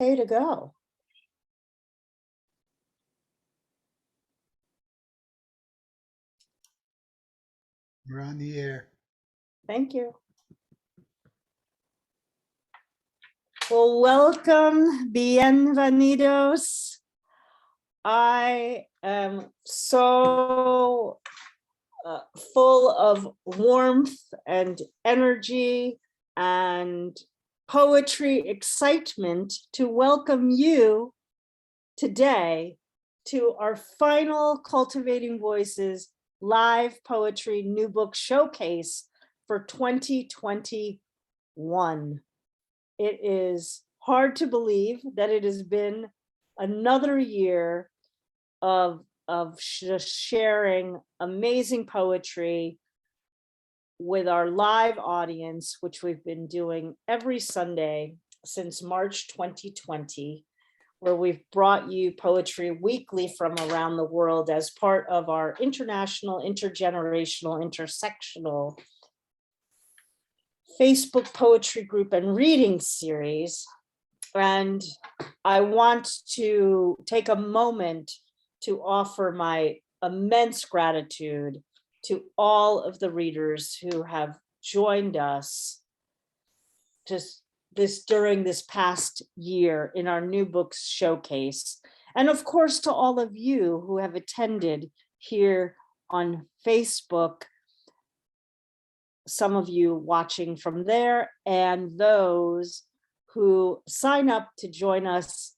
Okay to go. We're on the air. Thank you. Well, welcome, bienvenidos. I am so full of warmth and energy and poetry excitement to welcome you today to our final Cultivating Voices live poetry new book showcase for 2021. It is hard to believe that it has been another year of sharing amazing poetry with our live audience, which we've been doing every Sunday since March 2020, where we've brought you poetry weekly from around the world as part of our international, intergenerational, intersectional Facebook poetry group and reading series. And I want to take a moment to offer my immense gratitude to all of the readers who have joined us during this past year in our new books showcase. And of course, to all of you who have attended here on Facebook, some of you watching from there, and those who sign up to join us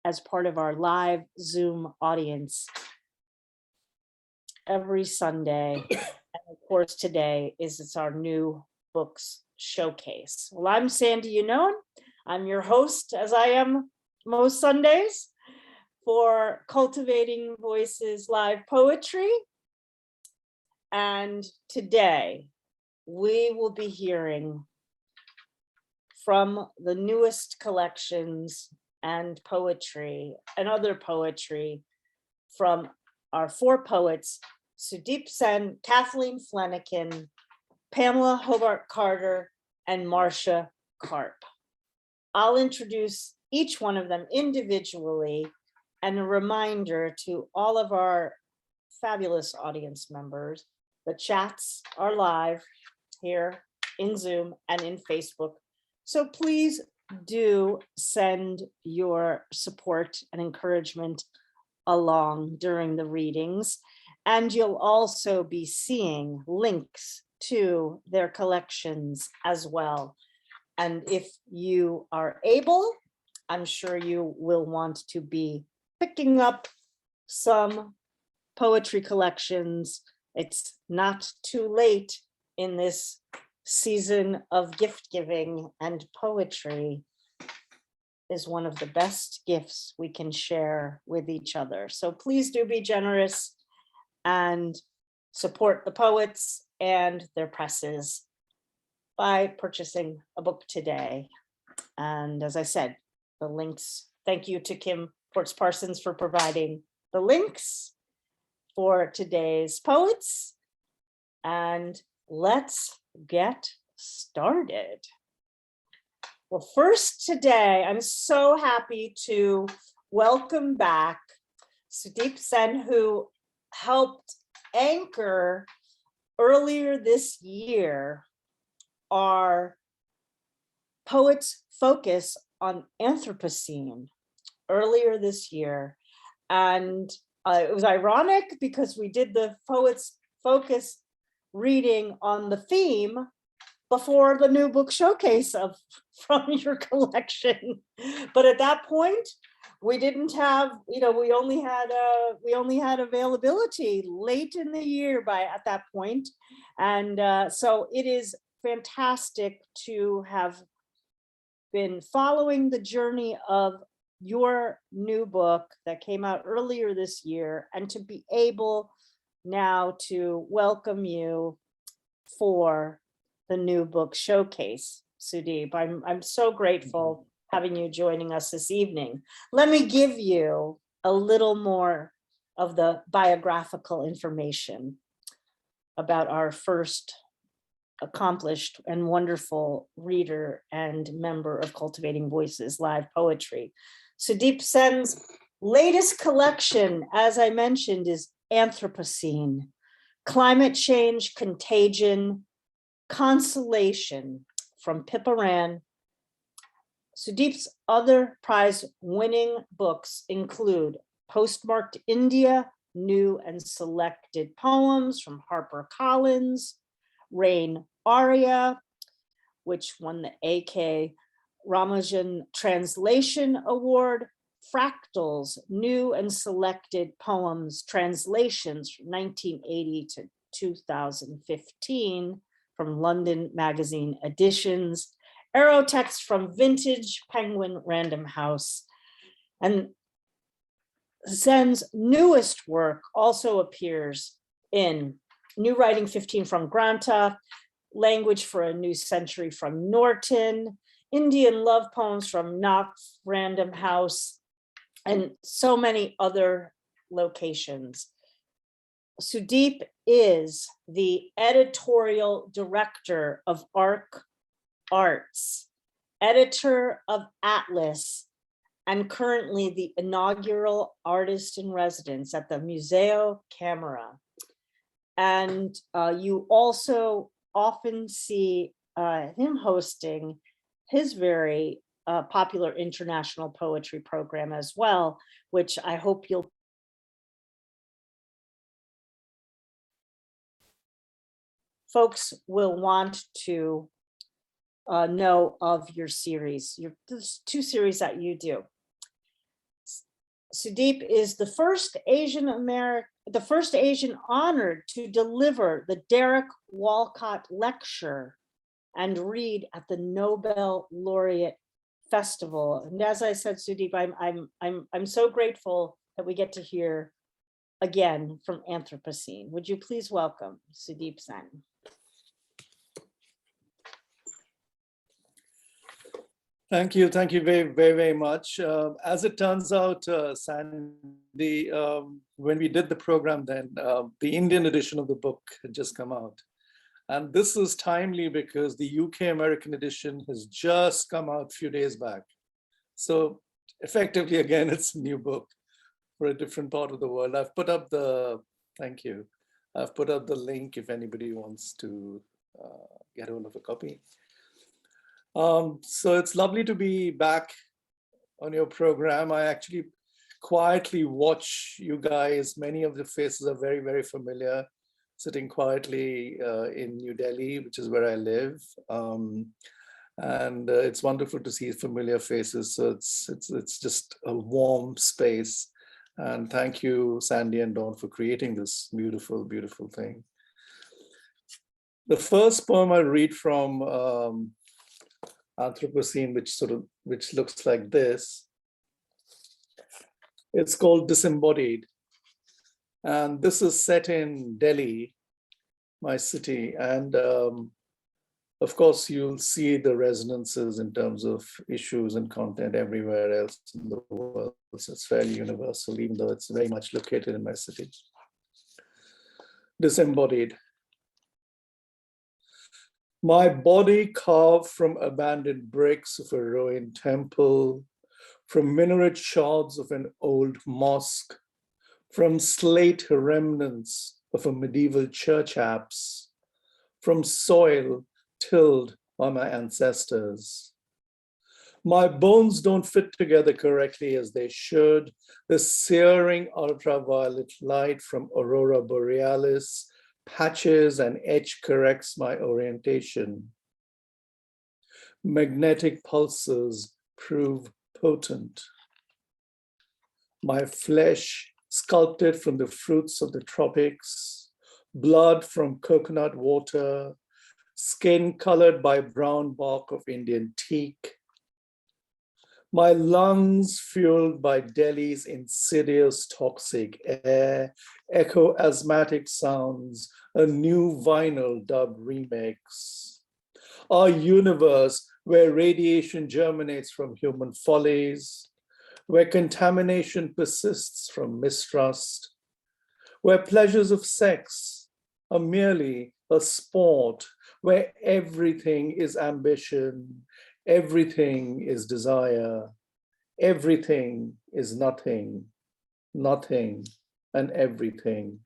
as part of our live Zoom audience every Sunday. And of course, today it's our new books showcase. Well, I'm Sandy Yannone. I'm your host, as I am most Sundays, for Cultivating Voices live poetry. And today we will be hearing from the newest collections and poetry and other poetry from our four poets, Sudeep Sen, Kathleen Flenniken, Pamela Hobart Carter, and Marcia Karp. I'll introduce each one of them individually, and a reminder to all of our fabulous audience members, the chats are live here in Zoom and in Facebook. So please do send your support and encouragement along during the readings. And you'll also be seeing links to their collections as well. And if you are able, I'm sure you will want to be picking up some poetry collections. It's not too late in this season of gift giving, and poetry is one of the best gifts we can share with each other. So please do be generous and support the poets and their presses by purchasing a book today. And as I said, the links, thank you to Kim Ports Parsons for providing the links for today's poets. And let's get started. Well, first today, I'm so happy to welcome back Sudeep Sen, who helped anchor earlier this year our Poets Focus on Anthropocene earlier this year. And it was ironic because we did the Poets Focus reading on the theme before the new book showcase from your collection. But at that point, we didn't have, we only had availability late in the year at that point. And so it is fantastic to have been following the journey of your new book that came out earlier this year, and to be able now to welcome you for the new book showcase, Sudeep. I'm so grateful having you joining us this evening. Let me give you a little more of the biographical information about our first accomplished and wonderful reader and member of Cultivating Voices live poetry. Sudeep Sen's latest collection, as I mentioned, is Anthropocene, Climate Change, Contagion, Consolation, from Pippa Rann. Sudeep's other prize-winning books include Postmarked India, New and Selected Poems from HarperCollins, Rain Aria, which won the A.K. Ramanujan Translation Award, Fractals, New and Selected Poems, Translations from 1980 to 2015 from London Magazine Editions, Aerotext from Vintage Penguin Random House. And Sen's newest work also appears in New Writing 15 from Granta, Language for a New Century from Norton, Indian Love Poems from Knox Random House, and so many other locations. Sudeep is the editorial director of ARC Arts, editor of Atlas, and currently the inaugural artist in residence at the Museo Camera. And you also often see him hosting his very popular international poetry program as well, which I hope you'll folks will want to know of your series, there's 2 series that you do. Sudeep is the first Asian honored to deliver the Derek Walcott Lecture and read at the Nobel Laureate Festival. And as I said, Sudeep, I'm so grateful that we get to hear again from Anthropocene. Would you please welcome Sudeep Sen? Thank you very much. As it turns out, Sandy, when we did the program then, the Indian edition of the book had just come out. And this is timely because the UK American edition has just come out a few days back. So effectively, again, it's a new book for a different part of the world. I've put up the, thank you. I've put up the link if anybody wants to get hold of a copy. So it's lovely to be back on your program. I actually quietly watch you guys. Many of the faces are very, very familiar, sitting quietly in New Delhi, which is where I live. And it's wonderful to see familiar faces. So it's just a warm space. And thank you, Sandy and Dawn, for creating this beautiful, beautiful thing. The first poem I read from Anthropocene, which looks like this. It's called Disembodied. And this is set in Delhi, my city. And of course, you'll see the resonances in terms of issues and content everywhere else in the world. So it's fairly universal, even though it's very much located in my city. Disembodied. My body carved from abandoned bricks of a ruined temple, from minaret shards of an old mosque, from slate remnants of a medieval church apse, from soil tilled by my ancestors. My bones don't fit together correctly as they should. The searing ultraviolet light from aurora borealis patches and etch corrects my orientation. Magnetic pulses prove potent. My flesh sculpted from the fruits of the tropics, blood from coconut water, skin colored by brown bark of Indian teak. My lungs fueled by Delhi's insidious toxic air, echo asthmatic sounds, a new vinyl dub remix. Our universe where radiation germinates from human follies, where contamination persists from mistrust, where pleasures of sex are merely a sport, where everything is ambition, everything is desire, everything is nothing, nothing and everything.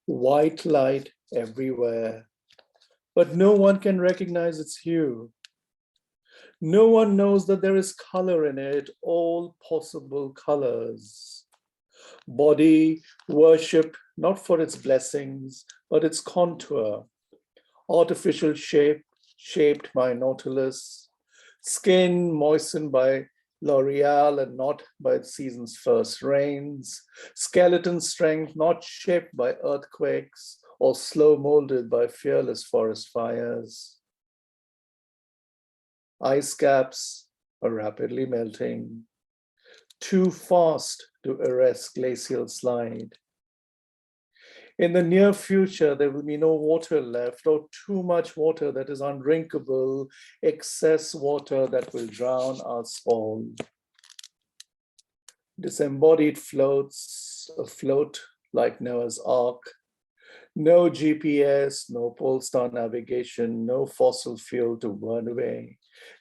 White light everywhere, but no one can recognize its hue. No one knows that there is color in it, all possible colors. Body worship, not for its blessings, but its contour. Artificial shape, shaped by Nautilus. Skin moistened by L'Oreal and not by the season's first rains. Skeleton strength, not shaped by earthquakes or slow molded by fearless forest fires. Ice caps are rapidly melting, too fast to arrest glacial slide. In the near future, there will be no water left, or too much water that is undrinkable, excess water that will drown us all. Disembodied floats afloat like Noah's Ark. No GPS, no pole star navigation, no fossil fuel to burn away.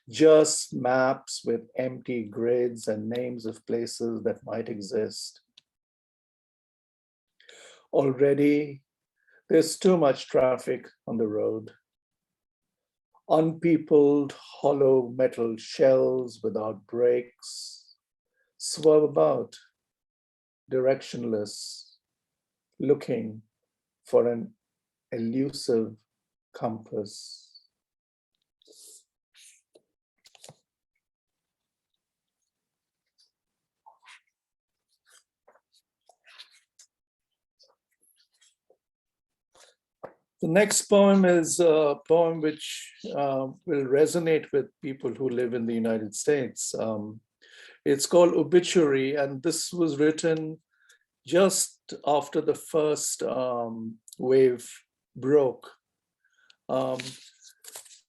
Just maps with empty grids and names of places that might exist. Already, there's too much traffic on the road. Unpeopled, hollow metal shells without brakes swerve about, directionless, looking for an elusive compass. The next poem is a poem which will resonate with people who live in the United States. It's called Obituary, and this was written just after the first wave broke.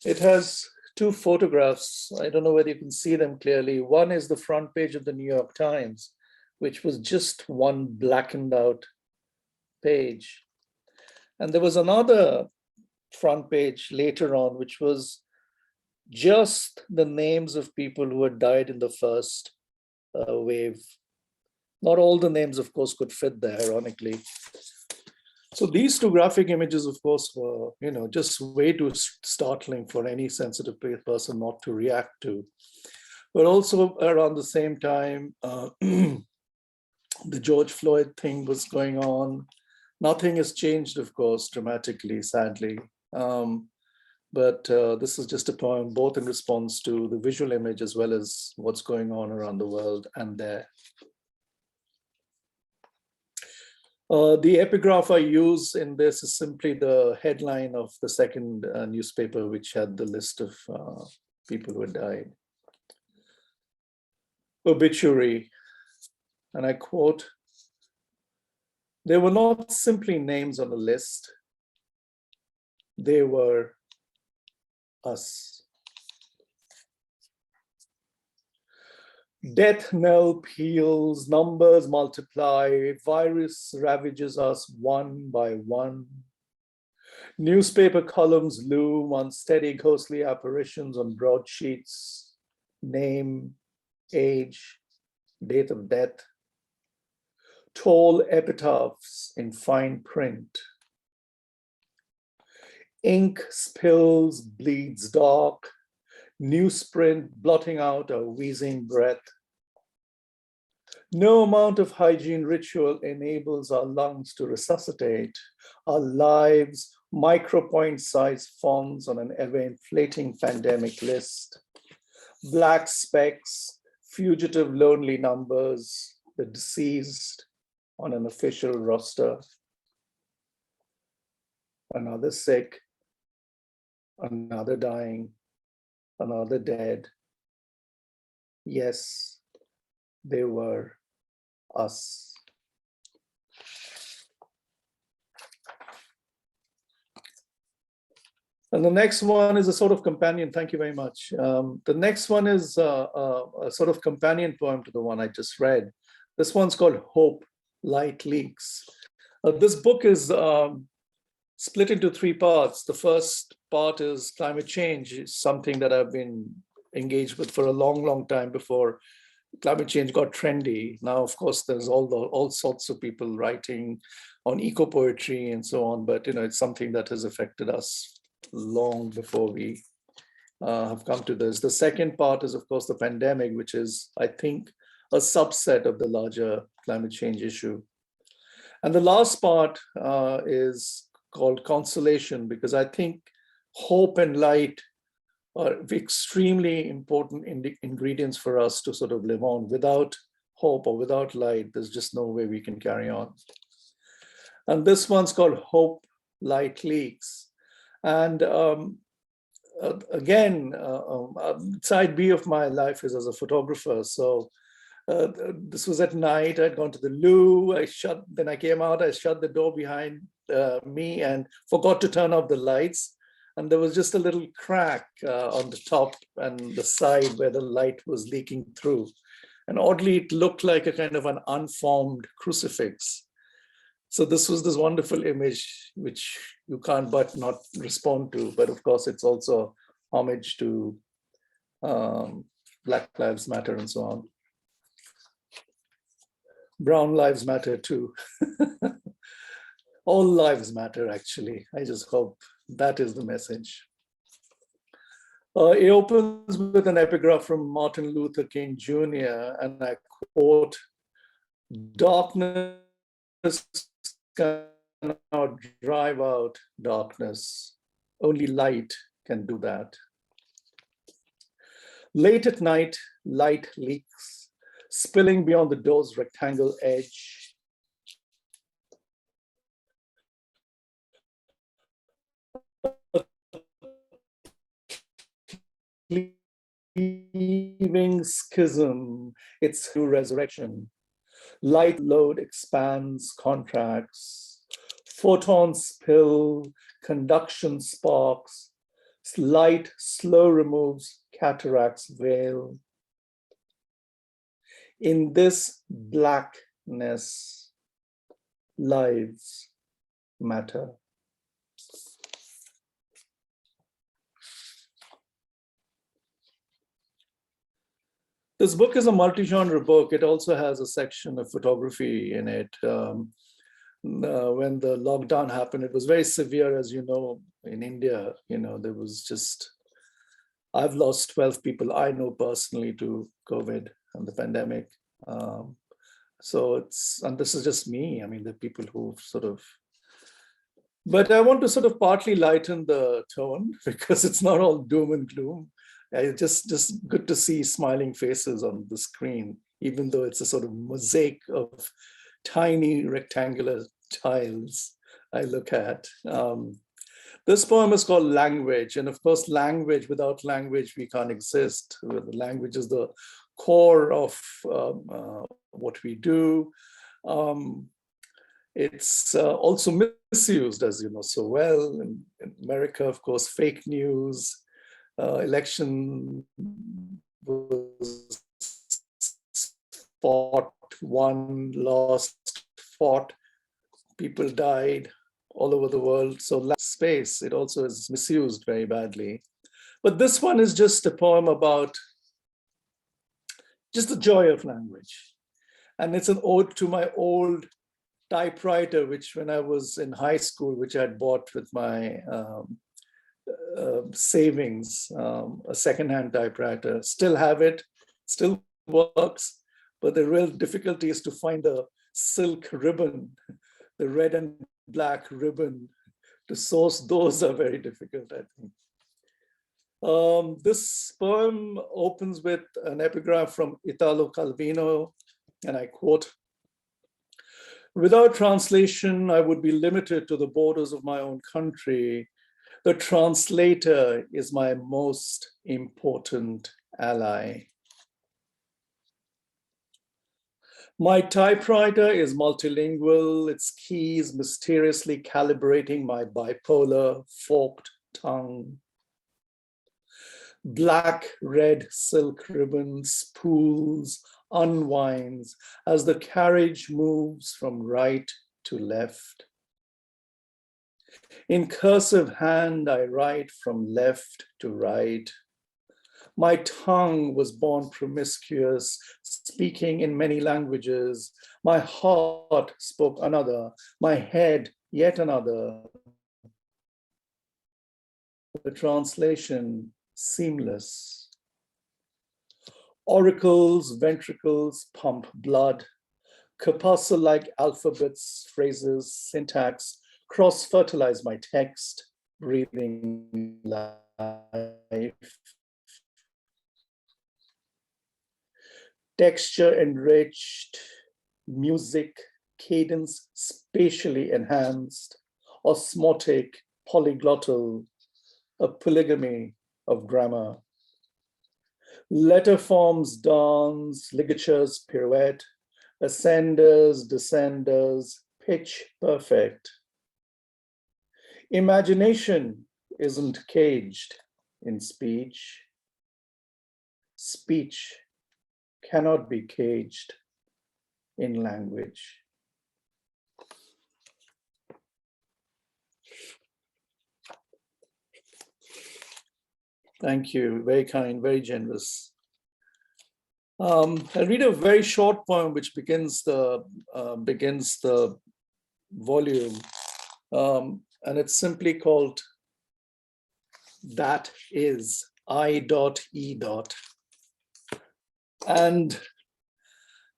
It has two photographs. I don't know whether you can see them clearly. One is the front page of the New York Times, which was just one blackened out page. And there was another front page later on, which was just the names of people who had died in the first wave. Not all the names, of course, could fit there, ironically. So these two graphic images, of course, were, just way too startling for any sensitive person not to react to. But also around the same time, the George Floyd thing was going on. Nothing has changed, of course, dramatically, sadly. But this is just a poem, both in response to the visual image as well as what's going on around the world and there. The epigraph I use in this is simply the headline of the second newspaper, which had the list of people who had died. Obituary, and I quote, "They were not simply names on a list, they were us." Death knell peals, numbers multiply, virus ravages us one by one. Newspaper columns loom, unsteady ghostly apparitions on broadsheets, name, age, date of death, tall epitaphs in fine print. Ink spills, bleeds dark, newsprint blotting out a wheezing breath. No amount of hygiene ritual enables our lungs to resuscitate. Our lives, micropoint-sized fonts on an ever-inflating pandemic list. Black specks, fugitive lonely numbers, the deceased on an official roster. Another sick, another dying, another dead. Yes, they were us. And the next one is a sort of companion. Thank you very much. The next one is a sort of companion poem to the one I just read. This one's called Hope, Light Leaks. This book is split into three parts. The first part is climate change. It's something that I've been engaged with for a long, long time before climate change got trendy. Now, of course, there's all sorts of people writing on eco poetry and so on, but it's something that has affected us long before we have come to this. The second part is, of course, the pandemic, which is, I think, a subset of the larger climate change issue. And the last part is called Consolation, because I think hope and light are extremely important ingredients for us to sort of live on. Without hope or without light, there's just no way we can carry on. And this one's called Hope, Light Leaks. And again, side B of my life is as a photographer. So this was at night. I'd gone to the loo. Then I came out. I shut the door behind me and forgot to turn off the lights. And there was just a little crack on the top and the side where the light was leaking through. And oddly, it looked like a kind of an unformed crucifix. So this was this wonderful image, which you can't but not respond to. But of course, it's also homage to Black Lives Matter and so on. Brown lives matter too. All lives matter, actually. I just hope that is the message. It opens with an epigraph from Martin Luther King Jr., and I quote, "Darkness cannot drive out darkness. Only light can do that. Late at night, light leaks, spilling beyond the door's rectangle edge. Leaving schism, its new resurrection. Light load expands, contracts. Photons spill, conduction sparks. Light slow removes, cataracts veil. In this blackness, lives matter." This book is a multi-genre book. It also has a section of photography in it. When the lockdown happened, it was very severe, as you know, in India. There was just, I've lost 12 people I know personally to COVID and the pandemic. And this is just me. I mean, the people who sort of, but I want to sort of partly lighten the tone because it's not all doom and gloom. It's just good to see smiling faces on the screen, even though it's a sort of mosaic of tiny rectangular tiles I look at. This poem is called Language. And of course, language, without language, we can't exist. The language is the core of what we do. It's also misused, as you know so well. In America, of course, fake news, election was fought, won, lost, fought, people died all over the world. So space, it also is misused very badly. But this one is just a poem about just the joy of language. And it's an ode to my old typewriter, which when I was in high school, which I had bought with my savings, a secondhand typewriter. Still have it, still works, but the real difficulty is to find the silk ribbon, the red and black ribbon. To source those are very difficult, I think. This poem opens with an epigraph from Italo Calvino, and I quote, "Without translation, I would be limited to the borders of my own country. The translator is my most important ally. My typewriter is multilingual, its keys mysteriously calibrating my bipolar forked tongue. Black, red silk ribbon spools, unwinds as the carriage moves from right to left. In cursive hand, I write from left to right. My tongue was born promiscuous, speaking in many languages. My heart spoke another, my head yet another. The translation seamless. Auricles, ventricles pump blood. Corpuscle-like alphabets, phrases, syntax, cross-fertilize my text, breathing life. Texture enriched, music, cadence spatially enhanced, osmotic, polyglottal, a polygamy of grammar. Letter forms dance, ligatures pirouette, ascenders, descenders, pitch perfect. Imagination isn't caged in speech. Speech cannot be caged in language. Thank you, very kind, very generous. I'll read a very short poem which begins the volume, and it's simply called "That Is I.E." And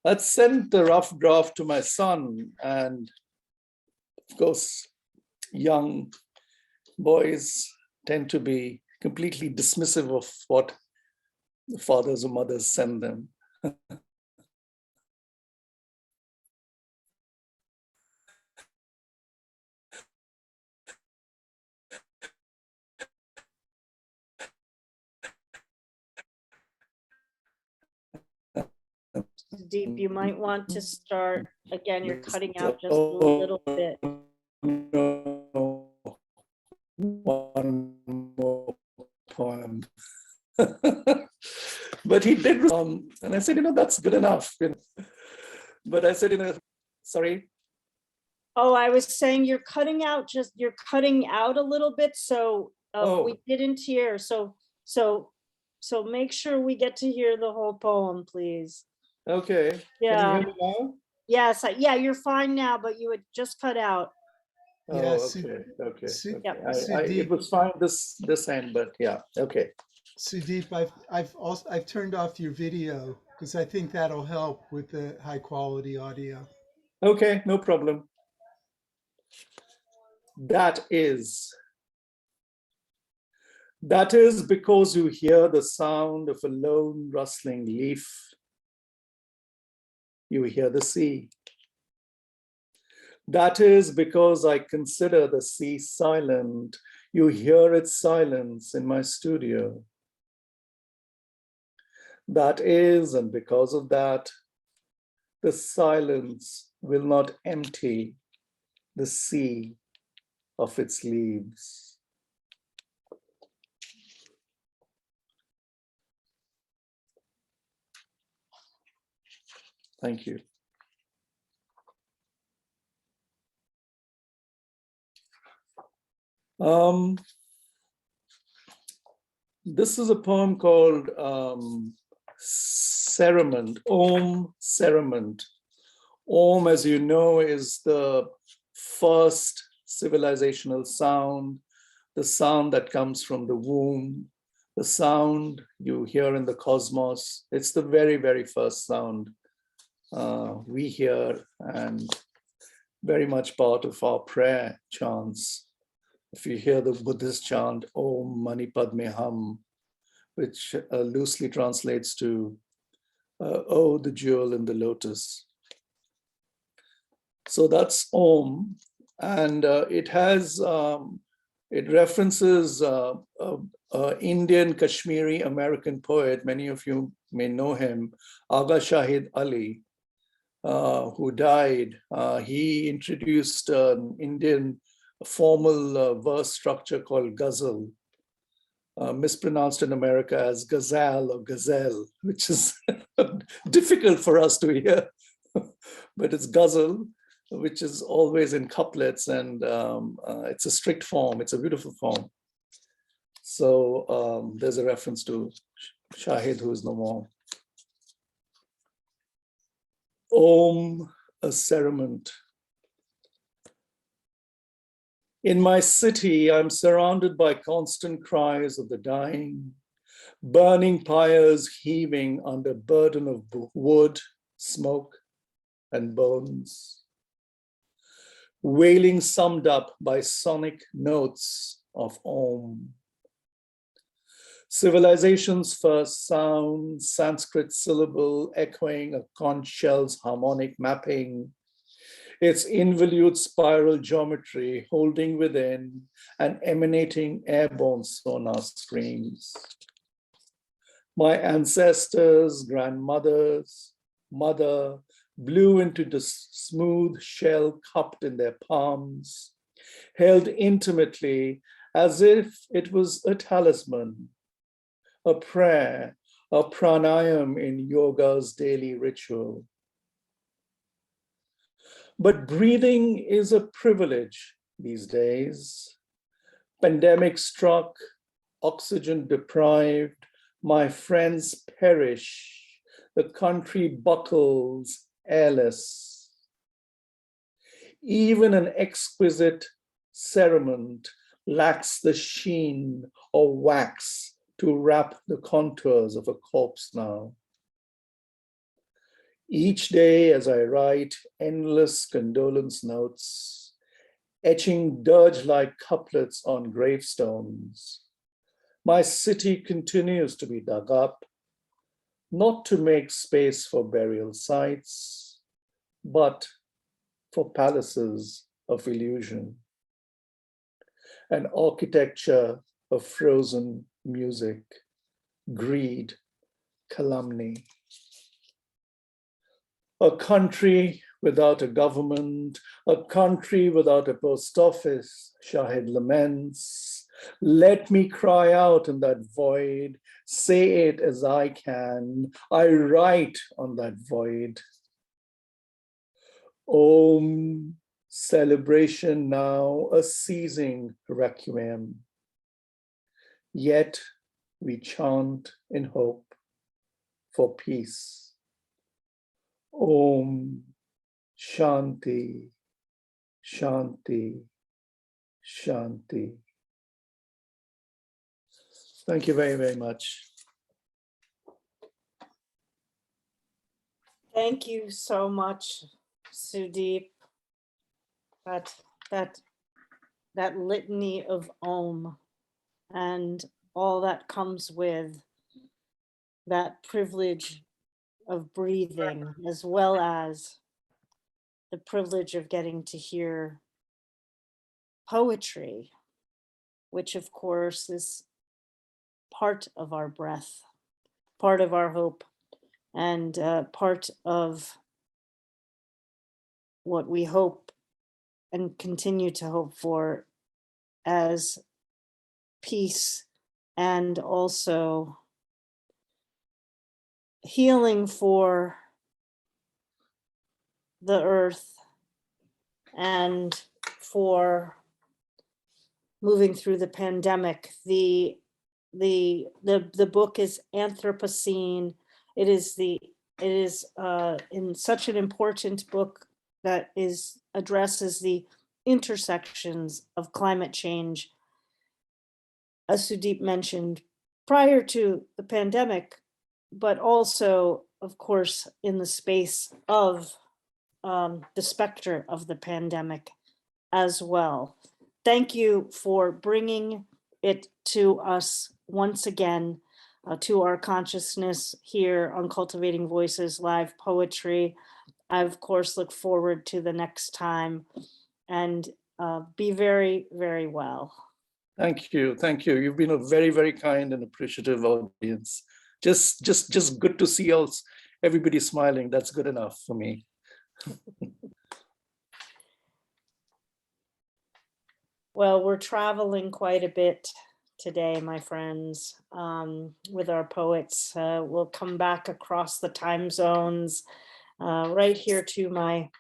I sent the rough draft to my son, and of course, young boys tend to be completely dismissive of what the fathers or mothers send them. Sudeep, you might want to start again. You're cutting out just a little bit. No, one more poem. But he did, and I said, that's good enough. But I said, sorry. Oh, I was saying you're cutting out a little bit, so we didn't hear. So make sure we get to hear the whole poem, please. Okay. Yeah. Can you hear me now? Yes. Yeah, you're fine now, but you had just cut out. Yeah, okay. Sudeep, It was fine this end, but yeah, okay. Sudeep, I've turned off your video because I think that'll help with the high quality audio. Okay, no problem. That is because you hear the sound of a lone rustling leaf. You hear the sea. That is because I consider the sea silent. You hear its silence in my studio. That is, and because of that, the silence will not empty the sea of its leaves. Thank you. This is a poem called Ceremony, Om Ceremony. Om, as you know, is the first civilizational sound, the sound that comes from the womb, the sound you hear in the cosmos. It's the very, very first sound we hear, and very much part of our prayer chants. If you hear the Buddhist chant, Om Mani Padme Hum, which loosely translates to, oh, the jewel in the lotus. So that's Om, and it references Indian Kashmiri American poet, many of you may know him, Agha Shahid Ali, who died. He introduced an Indian formal verse structure called ghazal, mispronounced in America as gazelle or gazelle, which is difficult for us to hear, but it's ghazal. which is always in couplets, and it's a strict form. It's a beautiful form. So there's a reference to Shahid, who is no more. Om, a ceremony. In my city, I'm surrounded by constant cries of the dying, burning pyres heaving under burden of wood, smoke, and bones, wailing summed up by sonic notes of Om. Civilization's first sound, Sanskrit syllable echoing a conch shell's harmonic mapping, its involute spiral geometry holding within and emanating airborne sonar streams. My ancestors, grandmothers, mother, blew into the smooth shell cupped in their palms, held intimately as if it was a talisman, a prayer, a pranayam in yoga's daily ritual. But breathing is a privilege these days. Pandemic struck, oxygen deprived, my friends perish, the country buckles airless. Even an exquisite ceremony lacks the sheen or wax to wrap the contours of a corpse now. Each day as I write endless condolence notes, etching dirge-like couplets on gravestones, my city continues to be dug up, not to make space for burial sites, but for palaces of illusion, an architecture of frozen music, greed, calumny. A country without a government, a country without a post office, Shahid laments. Let me cry out in that void, say it as I can. I write on that void. Om, celebration now, a ceasing requiem. Yet we chant in hope for peace. Om, Shanti, Shanti, Shanti. Thank you very, very much. Thank you so much, Sudeep. That litany of Om and all that comes with that privilege of breathing, as well as the privilege of getting to hear poetry, which of course is part of our breath, part of our hope, and part of what we hope and continue to hope for as peace and also healing for the earth and for moving through the pandemic. The book is Anthropocene. It is in such an important book that addresses the intersections of climate change, as Sudeep mentioned, prior to the pandemic, but also, of course, in the space of the specter of the pandemic as well. Thank you for bringing it to us once again, to our consciousness here on Cultivating Voices Live Poetry. I, of course, look forward to the next time, and be very, very well. Thank you, thank you. You've been a very, very kind and appreciative audience. Just good to see everybody smiling. That's good enough for me. Well, we're traveling quite a bit today, my friends, with our poets. We'll come back across the time zones, right here to my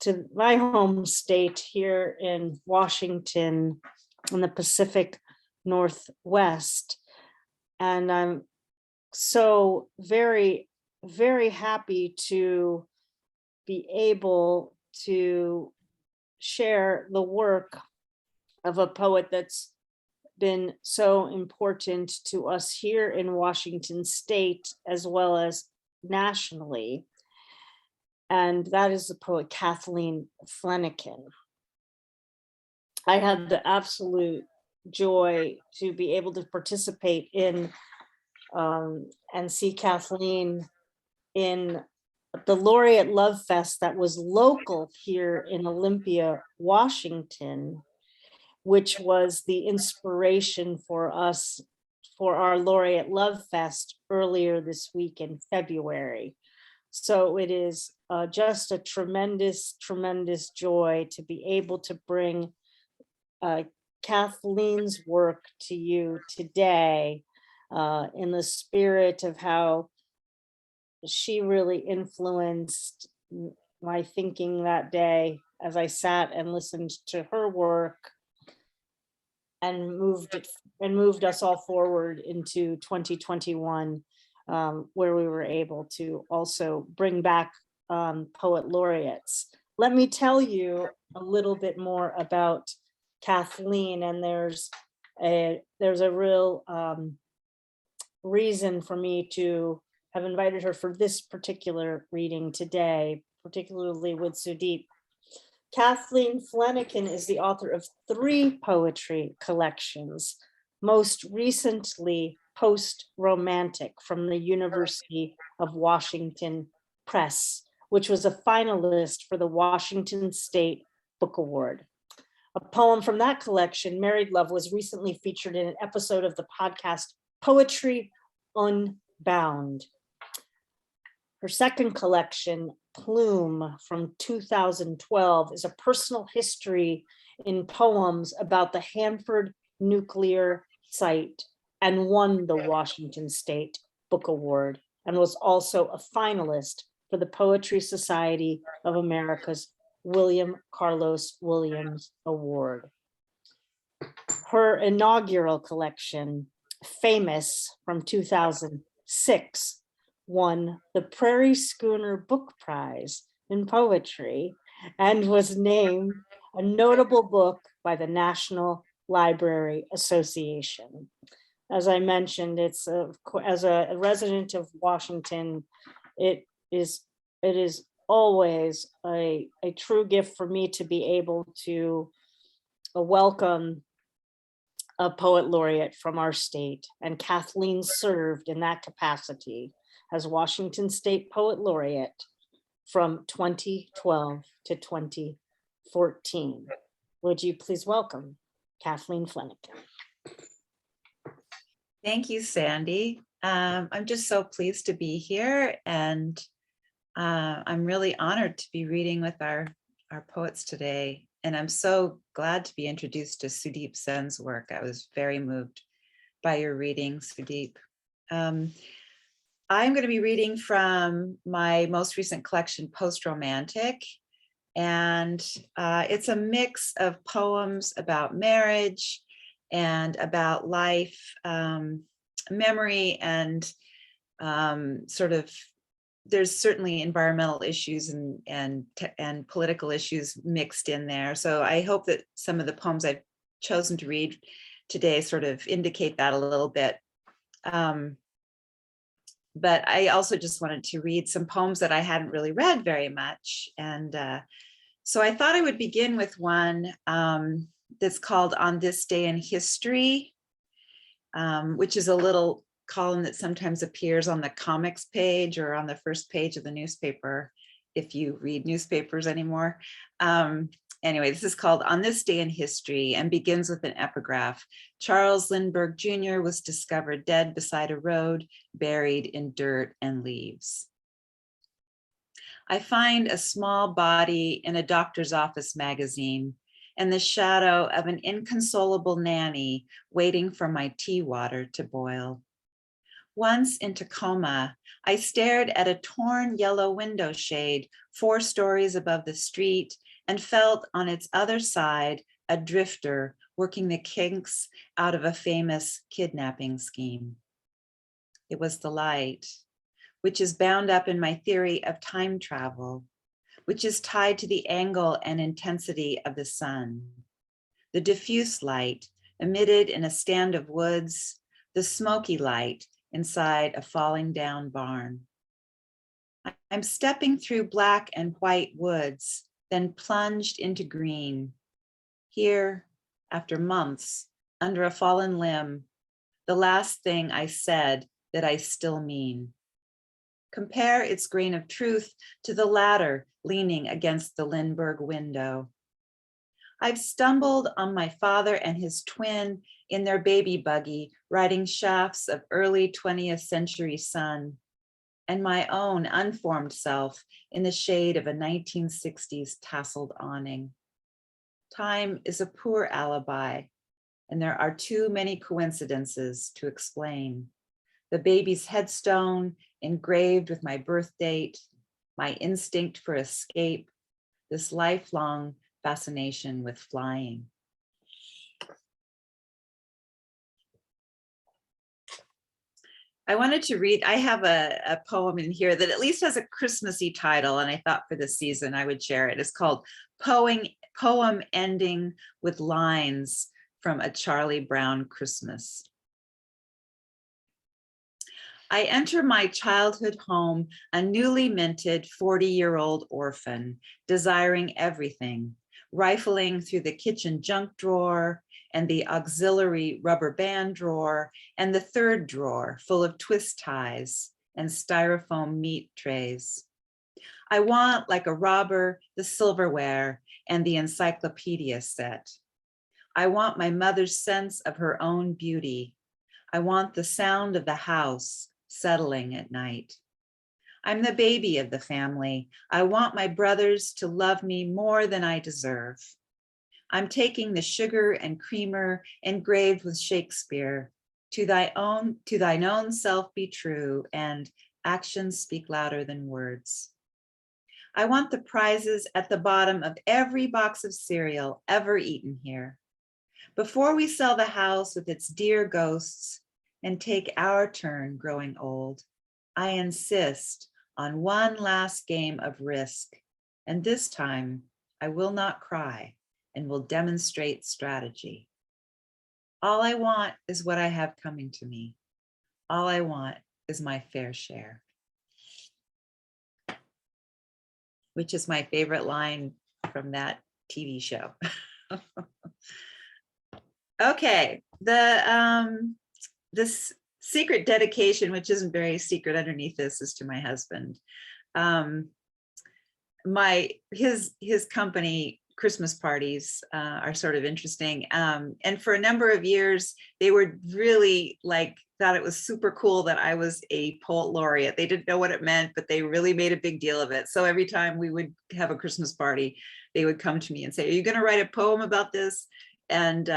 to my home state here in Washington in the Pacific Northwest. And I'm so very, very happy to be able to share the work of a poet that's been so important to us here in Washington State, as well as nationally. And that is the poet Kathleen Flenniken. I had the absolute joy to be able to participate in and see Kathleen in the Laureate Love Fest that was local here in Olympia, Washington, which was the inspiration for us for our Laureate Love Fest earlier this week in February. So it is just a tremendous, tremendous joy to be able to bring Kathleen's work to you today in the spirit of how she really influenced my thinking that day as I sat and listened to her work and moved us all forward into 2021, where we were able to also bring back poet laureates. Let me tell you a little bit more about Kathleen, and there's a real reason for me to have invited her for this particular reading today, particularly with Sudeep. Kathleen Flenniken is the author of 3 poetry collections, most recently Post-Romantic from the University of Washington Press, which was a finalist for the Washington State Book Award. A poem from that collection, Married Love, was recently featured in an episode of the podcast Poetry Unbound. Her second collection, Plume, from 2012, is a personal history in poems about the Hanford nuclear site and won the Washington State Book Award, and was also a finalist for the Poetry Society of America's William Carlos Williams Award. Her inaugural collection, Famous, from 2006, won the Prairie Schooner Book Prize in Poetry and was named a notable book by the National Library Association. As I mentioned, it's as a resident of Washington, it is always a true gift for me to be able to welcome a poet laureate from our state, and Kathleen served in that capacity as Washington State Poet Laureate from 2012 to 2014. Would you please welcome Kathleen Flenniken? Thank you, Sandy. I'm just so pleased to be here, and I'm really honored to be reading with our poets today. And I'm so glad to be introduced to Sudeep Sen's work. I was very moved by your reading, Sudeep. I'm going to be reading from my most recent collection, Post-Romantic. And it's a mix of poems about marriage and about life, memory, and sort of, there's certainly environmental issues and political issues mixed in there. So I hope that some of the poems I've chosen to read today sort of indicate that a little bit. But I also just wanted to read some poems that I hadn't really read very much. And so I thought I would begin with one that's called On This Day in History, which is a little column that sometimes appears on the comics page or on the first page of the newspaper, if you read newspapers anymore. Anyway, this is called On This Day in History and begins with an epigraph. Charles Lindbergh Jr. was discovered dead beside a road, buried in dirt and leaves. I find a small body in a doctor's office magazine and the shadow of an inconsolable nanny waiting for my tea water to boil. Once in Tacoma, I stared at a torn yellow window shade 4 stories above the street and felt on its other side a drifter working the kinks out of a famous kidnapping scheme. It was the light, which is bound up in my theory of time travel, which is tied to the angle and intensity of the sun. The diffuse light emitted in a stand of woods, the smoky light inside a falling down barn. I'm stepping through black and white woods, then plunged into green. Here, after months, under a fallen limb, the last thing I said that I still mean. Compare its grain of truth to the ladder leaning against the Lindbergh window. I've stumbled on my father and his twin in their baby buggy, riding shafts of early 20th century sun, and my own unformed self in the shade of a 1960s tasseled awning. Time is a poor alibi, and there are too many coincidences to explain. The baby's headstone engraved with my birth date, my instinct for escape, this lifelong fascination with flying. I wanted to read, I have a poem in here that at least has a Christmassy title, and I thought for this season I would share it. It's called Poem Ending with Lines from a Charlie Brown Christmas. I enter my childhood home, a newly minted 40-year-old orphan, desiring everything, rifling through the kitchen junk drawer and the auxiliary rubber band drawer and the third drawer full of twist ties and styrofoam meat trays. I want, like a robber, the silverware and the encyclopedia set. I want my mother's sense of her own beauty. I want the sound of the house settling at night. I'm the baby of the family. I want my brothers to love me more than I deserve. I'm taking the sugar and creamer engraved with Shakespeare. To thine own self be true, and actions speak louder than words. I want the prizes at the bottom of every box of cereal ever eaten here. Before we sell the house with its dear ghosts and take our turn growing old, I insist on one last game of Risk, and this time I will not cry and will demonstrate strategy. All I want is what I have coming to me. All I want is my fair share. Which is my favorite line from that TV show. Okay, this secret dedication, which isn't very secret underneath this, is to my husband. His company Christmas parties are sort of interesting. And for a number of years, they were really thought it was super cool that I was a poet laureate. They didn't know what it meant, but they really made a big deal of it. So every time we would have a Christmas party, they would come to me and say, "Are you going to write a poem about this?" And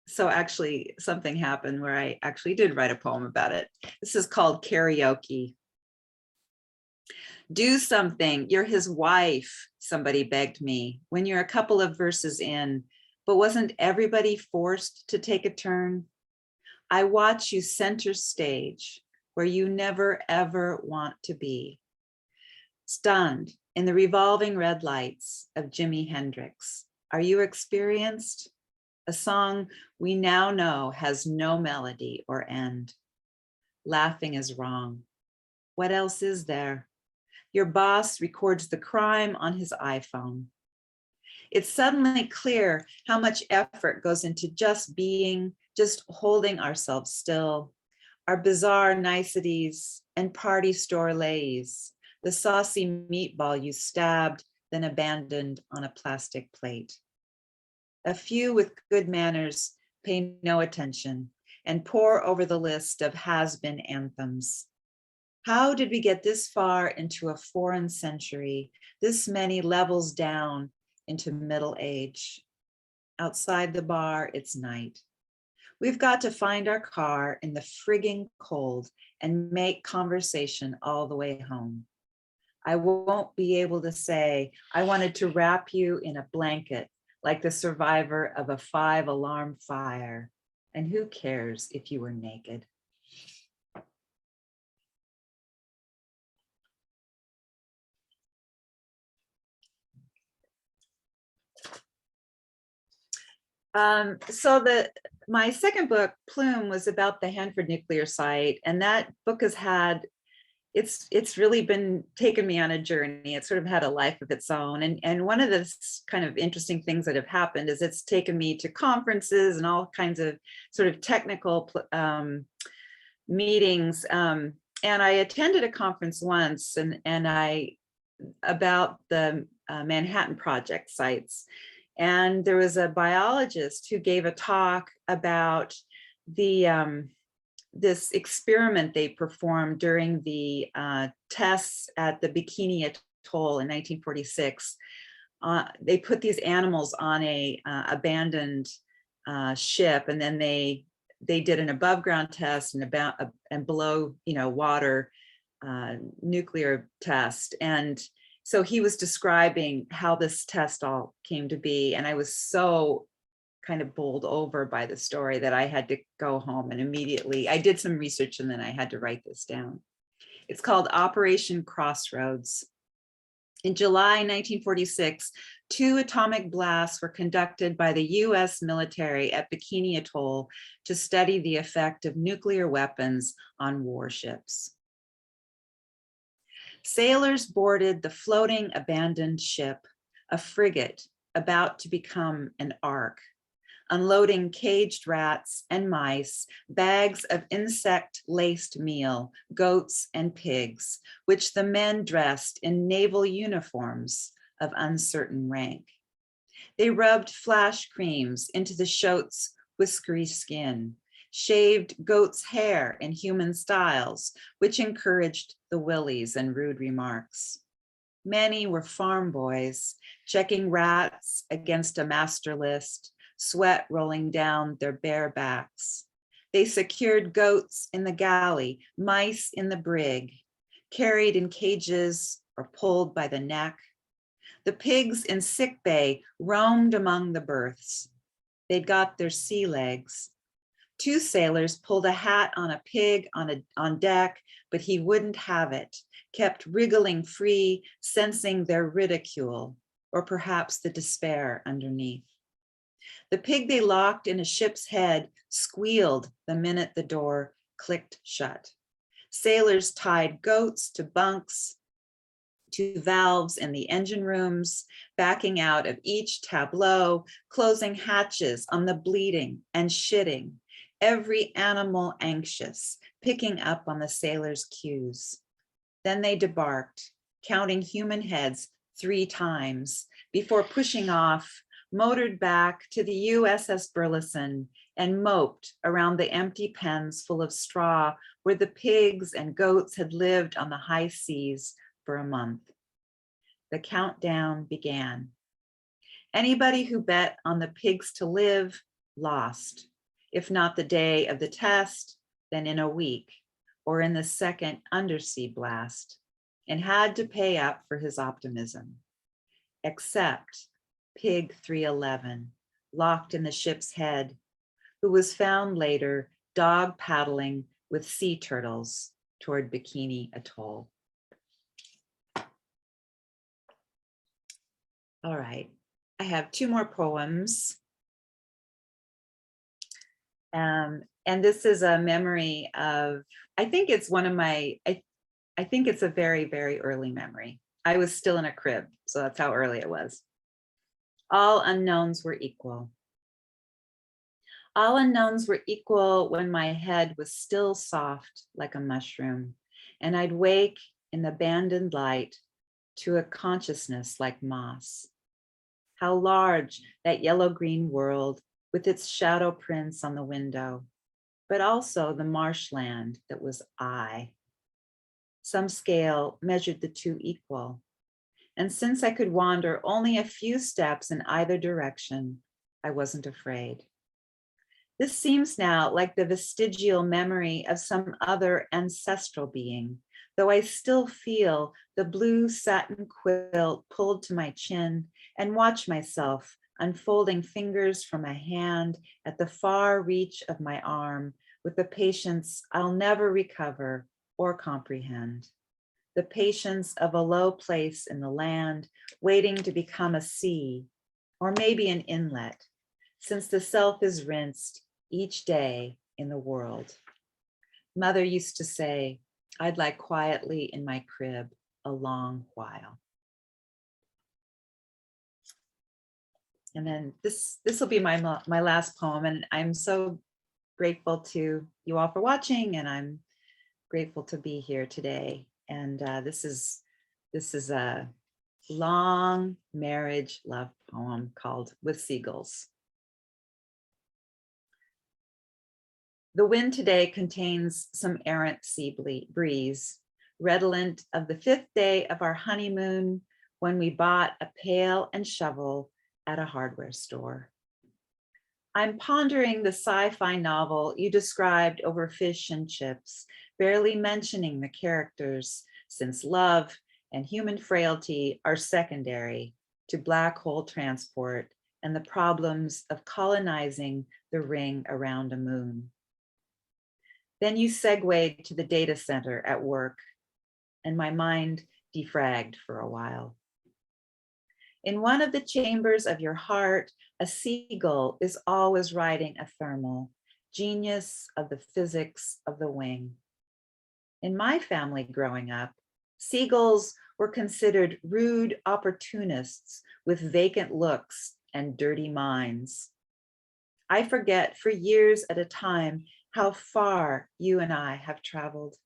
so actually something happened where I actually did write a poem about it. This is called Karaoke. Do something, you're his wife, somebody begged me, when you're a couple of verses in, but wasn't everybody forced to take a turn? I watch you center stage where you never ever want to be. Stunned in the revolving red lights of Jimi Hendrix. Are you experienced? A song we now know has no melody or end. Laughing is wrong. What else is there? Your boss records the crime on his iPhone. It's suddenly clear how much effort goes into just being, just holding ourselves still, our bizarre niceties and party store lays, the saucy meatball you stabbed, then abandoned on a plastic plate. A few with good manners pay no attention and pore over the list of has-been anthems. How did we get this far into a foreign century, this many levels down into middle age? Outside the bar, it's night. We've got to find our car in the frigging cold and make conversation all the way home. I won't be able to say, I wanted to wrap you in a blanket like the survivor of a 5-alarm fire. And who cares if you were naked? My second book, Plume, was about the Hanford nuclear site, and that book has had, it's really been taken me on a journey. It's sort of had a life of its own, and one of the kind of interesting things that have happened is it's taken me to conferences and all kinds of sort of technical meetings. And I attended a conference once, and I about the Manhattan Project sites. And there was a biologist who gave a talk about the this experiment they performed during the tests at the Bikini Atoll in 1946. They put these animals on a abandoned ship, and then they did an above ground test and below, water nuclear test. And so he was describing how this test all came to be. And I was so kind of bowled over by the story that I had to go home and immediately, I did some research and then I had to write this down. It's called Operation Crossroads. In July 1946, 2 atomic blasts were conducted by the US military at Bikini Atoll to study the effect of nuclear weapons on warships. Sailors boarded the floating abandoned ship, a frigate about to become an ark, unloading caged rats and mice, bags of insect-laced meal, goats and pigs, which the men dressed in naval uniforms of uncertain rank. They rubbed flash creams into the shote's whiskery skin, shaved goat's hair in human styles, which encouraged the willies and rude remarks. Many were farm boys, checking rats against a master list, sweat rolling down their bare backs. They secured goats in the galley, mice in the brig, carried in cages or pulled by the neck. The pigs in sick bay roamed among the berths. They'd got their sea legs. 2 sailors pulled a hat on a pig on deck, but he wouldn't have it, kept wriggling free, sensing their ridicule, or perhaps the despair underneath. The pig they locked in a ship's head squealed the minute the door clicked shut. Sailors tied goats to bunks, to valves in the engine rooms, backing out of each tableau, closing hatches on the bleeding and shitting, every animal anxious, picking up on the sailors' cues. Then they debarked, counting human heads 3 times before pushing off, motored back to the USS Burleson and moped around the empty pens full of straw where the pigs and goats had lived on the high seas for a month. The countdown began. Anybody who bet on the pigs to live lost, if not the day of the test, then in a week or in the second undersea blast, and had to pay up for his optimism. Except Pig 311, locked in the ship's head, who was found later dog paddling with sea turtles toward Bikini Atoll. All right, I have 2 more poems. And this is a memory of, I think it's one of my, I think it's a very, very early memory. I was still in a crib, so that's how early it was. All unknowns were equal. All unknowns were equal when my head was still soft like a mushroom, and I'd wake in the abandoned light to a consciousness like moss. How large that yellow-green world with its shadow prints on the window, but also the marshland that was I. Some scale measured the 2 equal. And since I could wander only a few steps in either direction, I wasn't afraid. This seems now like the vestigial memory of some other ancestral being, though I still feel the blue satin quilt pulled to my chin and watch myself unfolding fingers from a hand at the far reach of my arm with the patience I'll never recover or comprehend. The patience of a low place in the land waiting to become a sea, or maybe an inlet, since the self is rinsed each day in the world. Mother used to say, I'd lie quietly in my crib a long while. And then this will be my last poem, and I'm so grateful to you all for watching, and I'm grateful to be here today. And this is a long marriage love poem called With Seagulls. The wind today contains some errant sea breeze, redolent of the 5th day of our honeymoon when we bought a pail and shovel at a hardware store. I'm pondering the sci-fi novel you described over fish and chips, barely mentioning the characters, since love and human frailty are secondary to black hole transport and the problems of colonizing the ring around a moon. Then you segued to the data center at work, and my mind defragged for a while. In one of the chambers of your heart, a seagull is always riding a thermal, genius of the physics of the wing. In my family growing up, seagulls were considered rude opportunists with vacant looks and dirty minds. I forget for years at a time how far you and I have traveled.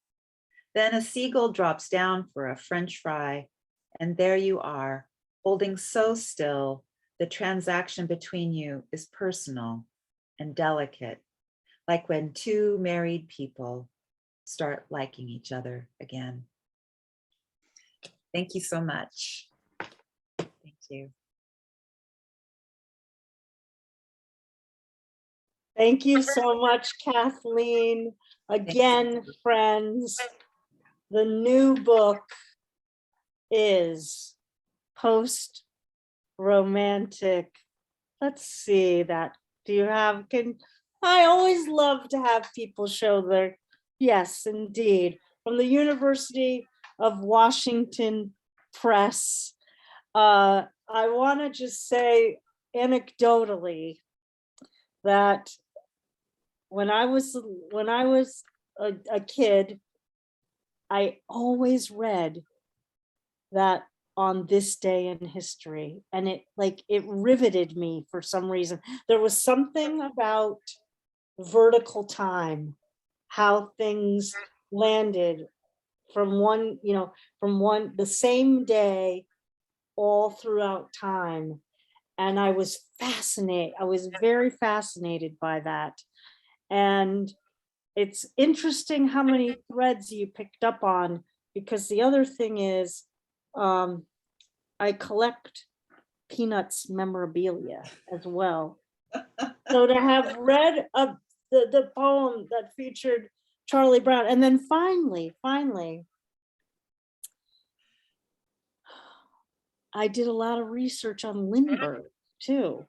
Then a seagull drops down for a French fry, and there you are, holding so still, the transaction between you is personal and delicate, like when two married people start liking each other again. Thank you so much. Thank you. Thank you so much, Kathleen. Again, friends, the new book is Post-Romantic. Let's see that. Do you have, I always love to have people show their, yes, indeed. From the University of Washington Press. I want to just say anecdotally that when I was a kid, I always read that on this day in history, and it riveted me for some reason. There was something about vertical time, how things landed from the same day all throughout time. And I was fascinated. I was very fascinated by that. And it's interesting how many threads you picked up on, because the other thing is, I collect Peanuts memorabilia as well. So to have read the poem that featured Charlie Brown, and then finally, I did a lot of research on Lindbergh too.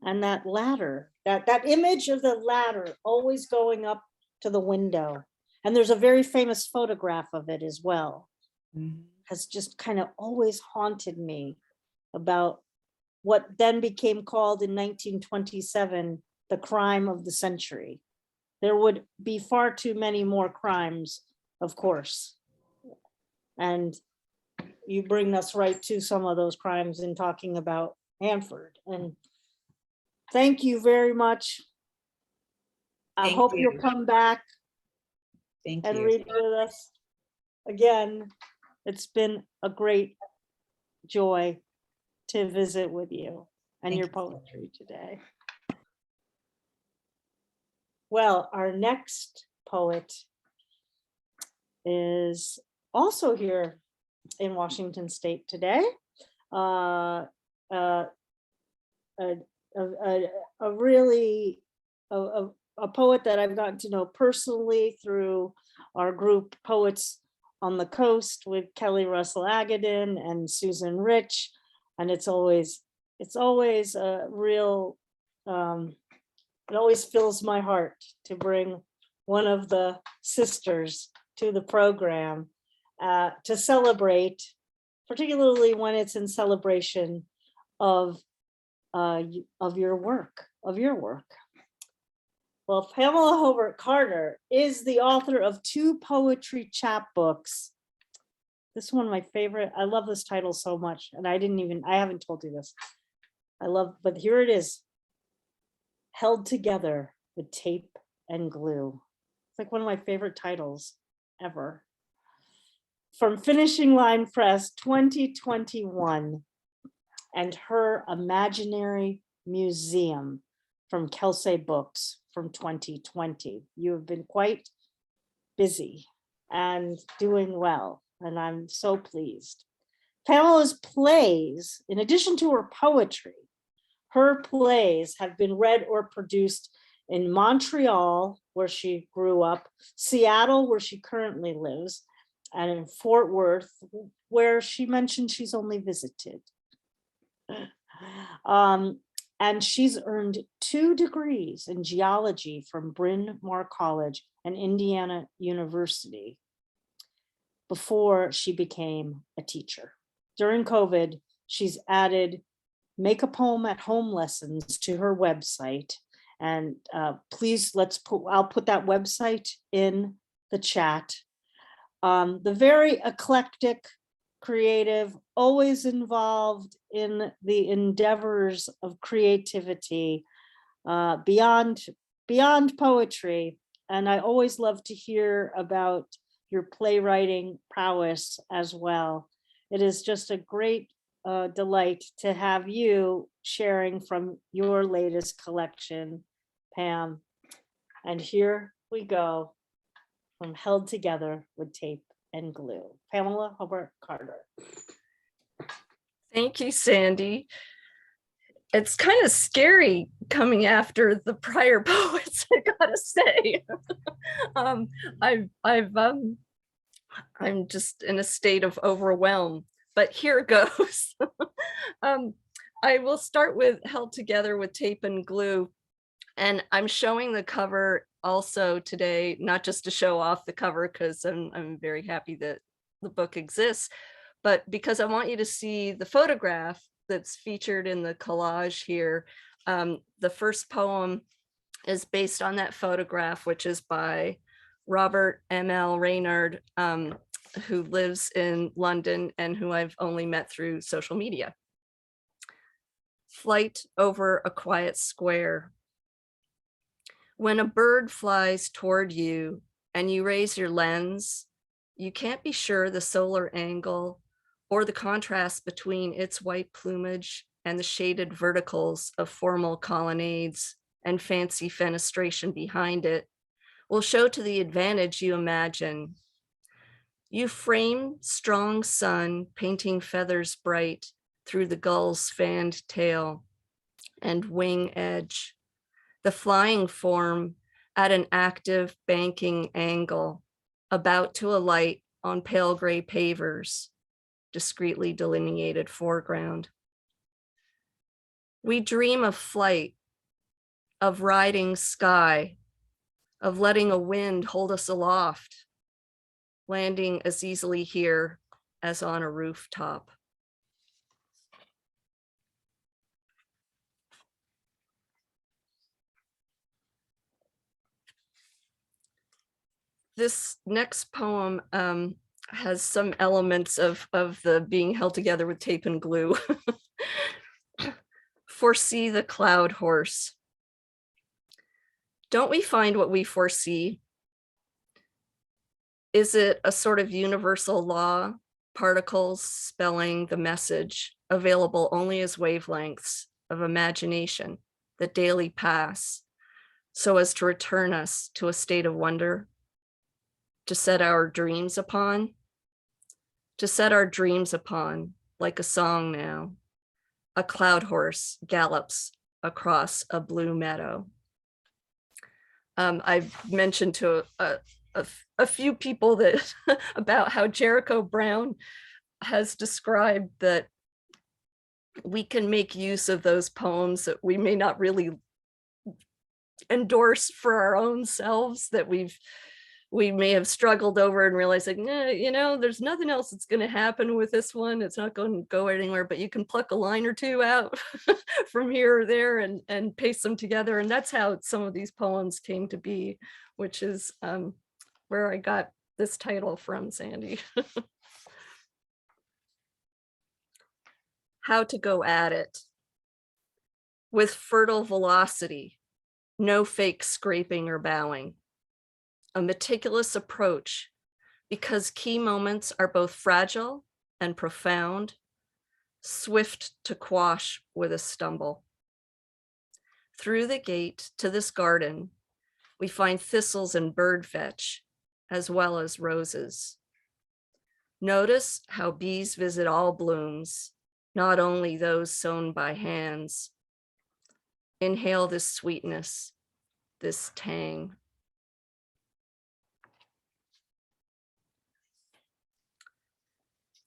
And that ladder, that image of the ladder always going up to the window. And there's a very famous photograph of it as well. Has just kind of always haunted me about what then became called in 1927, the crime of the century. There would be far too many more crimes, of course. And you bring us right to some of those crimes in talking about Hanford. And thank you very much. I hope you'll come back and read with us again. It's been a great joy to visit with you and your poetry today. Well, our next poet is also here in Washington State today. A really a poet that I've gotten to know personally through our group Poets on the Coast with Kelly Russell Agadan and Susan Rich. And it's always a real, it always fills my heart to bring one of the sisters to the program to celebrate, particularly when it's in celebration of your work. Well, Pamela Hobart Carter is the author of 2 poetry chapbooks. This is one of my favorite. I love this title so much, and I haven't told you this. But here it is. Held Together with Tape and Glue. It's like one of my favorite titles ever. From Finishing Line Press 2021, and Her Imaginary Museum from Kelsey Books from 2020. You have been quite busy and doing well, and I'm so pleased. Pamela's plays, in addition to her poetry, her plays have been read or produced in Montreal, where she grew up, Seattle, where she currently lives, and in Fort Worth, where she mentioned she's only visited. And she's earned 2 degrees in geology from Bryn Mawr College and Indiana University before she became a teacher. During COVID, she's added Make a Poem at Home lessons to her website. And please, I'll put that website in the chat. The very eclectic, creative, always involved in the endeavors of creativity beyond poetry. And I always love to hear about your playwriting prowess as well. It is just a great delight to have you sharing from your latest collection, Pam. And here we go, from Held Together with Tape and Glue. Pamela Hobart Carter. Thank you, Sandy. It's kind of scary coming after the prior poets, I gotta say. I'm just in a state of overwhelm, but here goes. I will start with Held Together with Tape and Glue. And I'm showing the cover also today, not just to show off the cover, because I'm very happy that the book exists, but because I want you to see the photograph that's featured in the collage here. The first poem is based on that photograph, which is by Robert M.L. Reynard, who lives in London and who I've only met through social media. Flight over a quiet square. When a bird flies toward you and you raise your lens, you can't be sure the solar angle or the contrast between its white plumage and the shaded verticals of formal colonnades and fancy fenestration behind it will show to the advantage you imagine. You frame strong sun painting feathers bright through the gull's fanned tail and wing edge. The flying form at an active banking angle, about to alight on pale gray pavers, discreetly delineated foreground. We dream of flight, of riding sky, of letting a wind hold us aloft, landing as easily here as on a rooftop. This next poem has some elements of the being held together with tape and glue. Foresee the cloud horse. Don't we find what we foresee? Is it a sort of universal law, particles spelling the message, available only as wavelengths of imagination that daily pass, so as to return us to a state of wonder? To set our dreams upon, like a song now, a cloud horse gallops across a blue meadow. I've mentioned to a few people that about how Jericho Brown has described that we can make use of those poems that we may not really endorse for our own selves, that we may have struggled over and realized like, you know, there's nothing else that's going to happen with this one. It's not going to go anywhere, but you can pluck a line or two out from here or there and paste them together. And that's how some of these poems came to be, which is where I got this title from, Sandy. How to go at it. With fertile velocity, no fake scraping or bowing. A meticulous approach, because key moments are both fragile and profound, swift to quash with a stumble. Through the gate to this garden, we find thistles and birdfetch, as well as roses. Notice how bees visit all blooms, not only those sown by hands. Inhale this sweetness, this tang.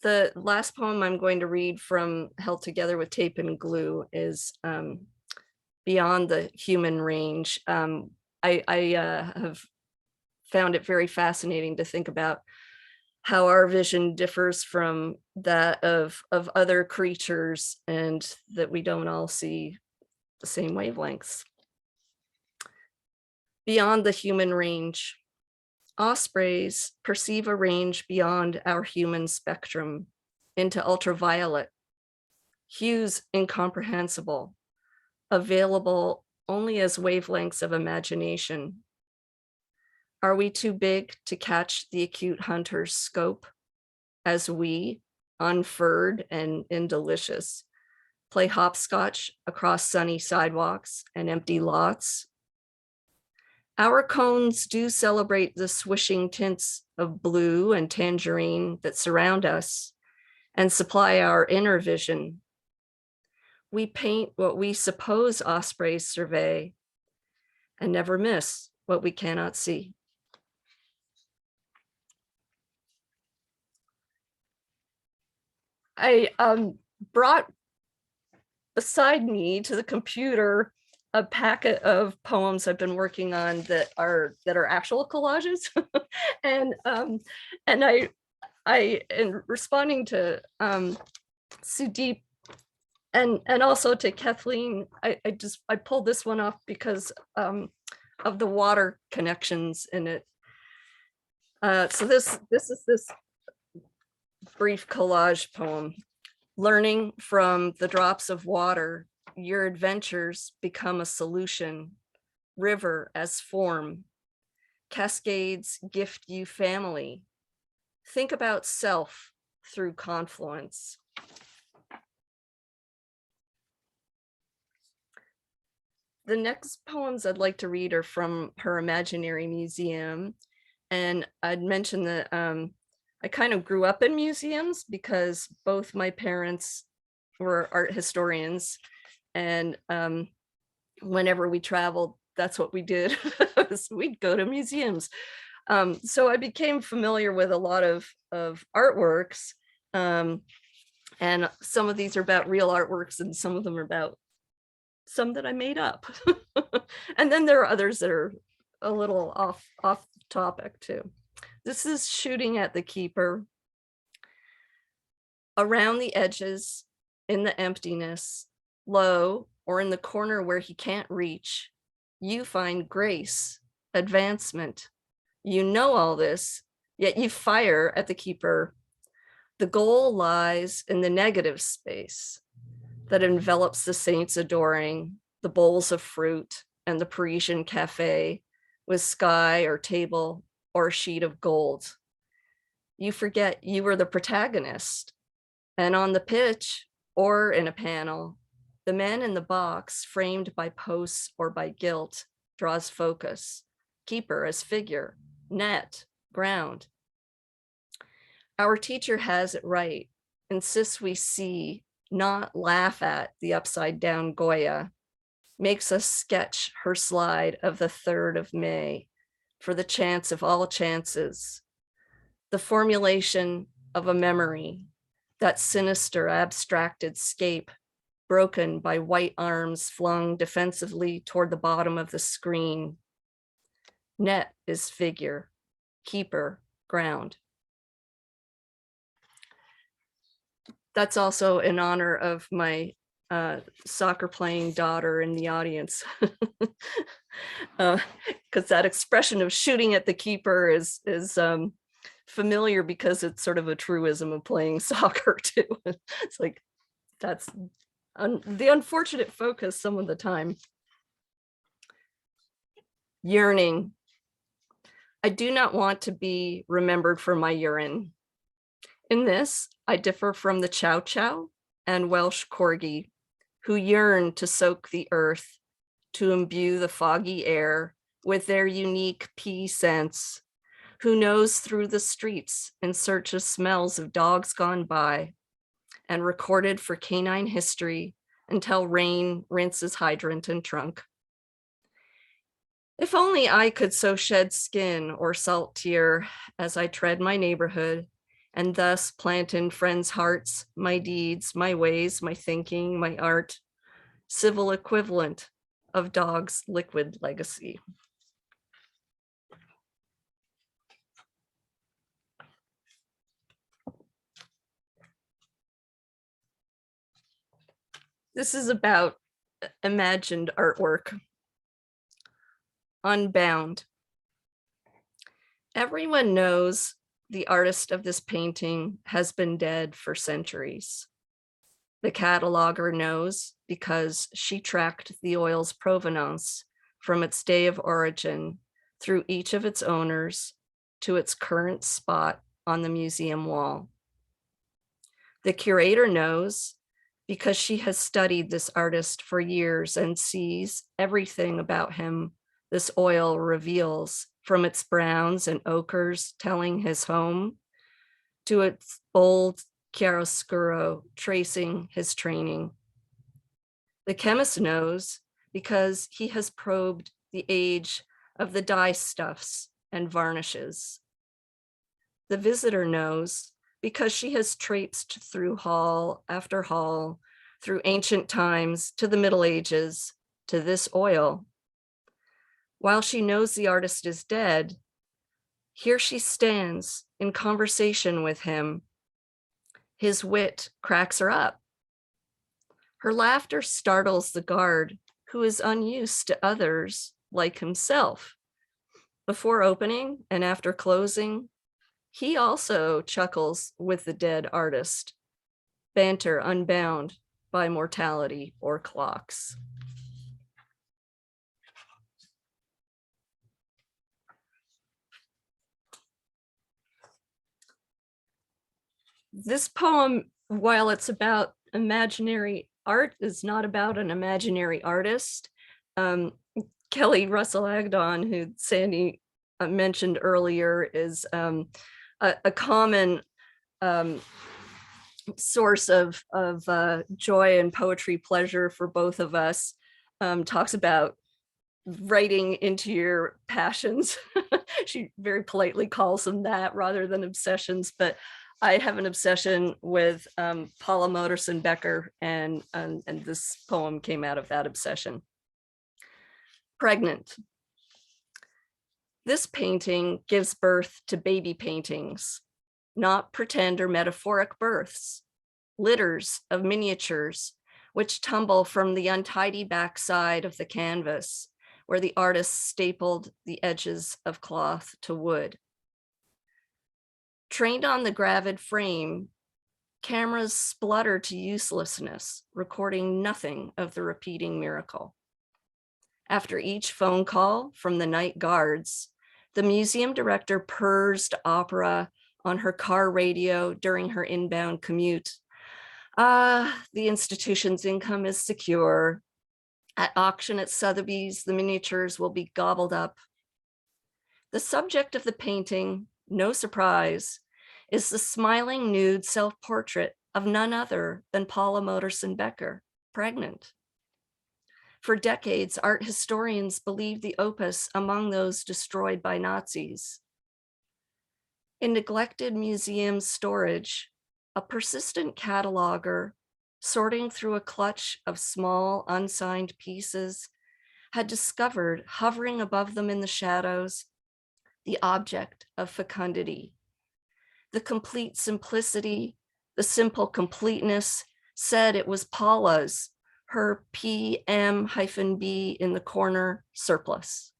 The last poem I'm going to read from Held Together with Tape and Glue is Beyond the Human Range. I have found it very fascinating to think about how our vision differs from that of other creatures, and that we don't all see the same wavelengths. Beyond the human range. Ospreys perceive a range beyond our human spectrum into ultraviolet, hues incomprehensible, available only as wavelengths of imagination. Are we too big to catch the acute hunter's scope as we, unfurred and indelicious, play hopscotch across sunny sidewalks and empty lots? Our cones do celebrate the swishing tints of blue and tangerine that surround us and supply our inner vision. We paint what we suppose ospreys survey and never miss what we cannot see. I brought beside me to the computer a packet of poems I've been working on that are actual collages, and I in responding to Sudeep and also to Kathleen, I pulled this one off because of the water connections in it. So this is this brief collage poem. Learning from the drops of water, your adventures become a solution. River as form. Cascades gift you family. Think about self through confluence. The next poems I'd like to read are from her imaginary museum. And I'd mentioned that I kind of grew up in museums because both my parents were art historians. And whenever we traveled, that's what we did. We'd go to museums. So I became familiar with a lot of artworks. And some of these are about real artworks, and some of them are about some that I made up. And then there are others that are a little off topic too. This is Shooting at the Keeper. Around the edges, in the emptiness, low or in the corner where he can't reach, you find grace, advancement. You know all this, yet you fire at the keeper. The goal lies in the negative space that envelops the saints adoring, the bowls of fruit and the Parisian cafe with sky or table or a sheet of gold. You forget you were the protagonist, and on the pitch or in a panel, the man in the box, framed by posts or by guilt, draws focus. Keeper as figure, net, ground. Our teacher has it right, insists we see, not laugh at the upside down Goya. makes us sketch her slide of the 3rd of May for the chance of all chances, the formulation of a memory, that sinister abstracted scape broken by white arms flung defensively toward the bottom of the screen. Net is figure, keeper, ground. That's also in honor of my soccer playing daughter in the audience. Because that expression of shooting at the keeper is familiar, because it's sort of a truism of playing soccer too. It's like, that's the unfortunate focus some of the time. Yearning. I do not want to be remembered for my urine. In this, I differ from the Chow Chow and Welsh Corgi, who yearn to soak the earth, to imbue the foggy air with their unique pea scents, who nose through the streets in search of smells of dogs gone by, and recorded for canine history until rain rinses hydrant and trunk. If only I could so shed skin or salt tear as I tread my neighborhood, and thus plant in friends' hearts my deeds, my ways, my thinking, my art, civil equivalent of dog's liquid legacy. This is about imagined artwork. Unbound. Everyone knows the artist of this painting has been dead for centuries. The cataloger knows because she tracked the oil's provenance from its day of origin through each of its owners to its current spot on the museum wall. The curator knows because she has studied this artist for years and sees everything about him this oil reveals, from its browns and ochres telling his home to its bold chiaroscuro tracing his training. The chemist knows because he has probed the age of the dye stuffs and varnishes. The visitor knows because she has traipsed through hall after hall, through ancient times to the Middle Ages, to this oil. While she knows the artist is dead, here she stands in conversation with him. His wit cracks her up. Her laughter startles the guard, who is unused to others like himself. Before opening and after closing, he also chuckles with the dead artist, banter unbound by mortality or clocks. This poem, while it's about imaginary art, is not about an imaginary artist. Kelly Russell Agdon, who Sandy mentioned earlier, is a common source of joy and poetry pleasure for both of us. Talks about writing into your passions. She very politely calls them that rather than obsessions, but I have an obsession with Paula Modersohn Becker, and this poem came out of that obsession. Pregnant. This painting gives birth to baby paintings, not pretend or metaphoric births, litters of miniatures which tumble from the untidy backside of the canvas, where the artist stapled the edges of cloth to wood. Trained on the gravid frame, cameras splutter to uselessness, recording nothing of the repeating miracle. After each phone call from the night guards, the museum director purrs opera on her car radio during her inbound commute. The institution's income is secure. At auction at Sotheby's, the miniatures will be gobbled up. The subject of the painting, no surprise, is the smiling nude self-portrait of none other than Paula Modersohn Becker, pregnant. For decades, art historians believed the opus among those destroyed by Nazis. In neglected museum storage, a persistent cataloger, sorting through a clutch of small, unsigned pieces, had discovered, hovering above them in the shadows, the object of fecundity. The complete simplicity, the simple completeness said it was Paula's, her PM-B in the corner surplus.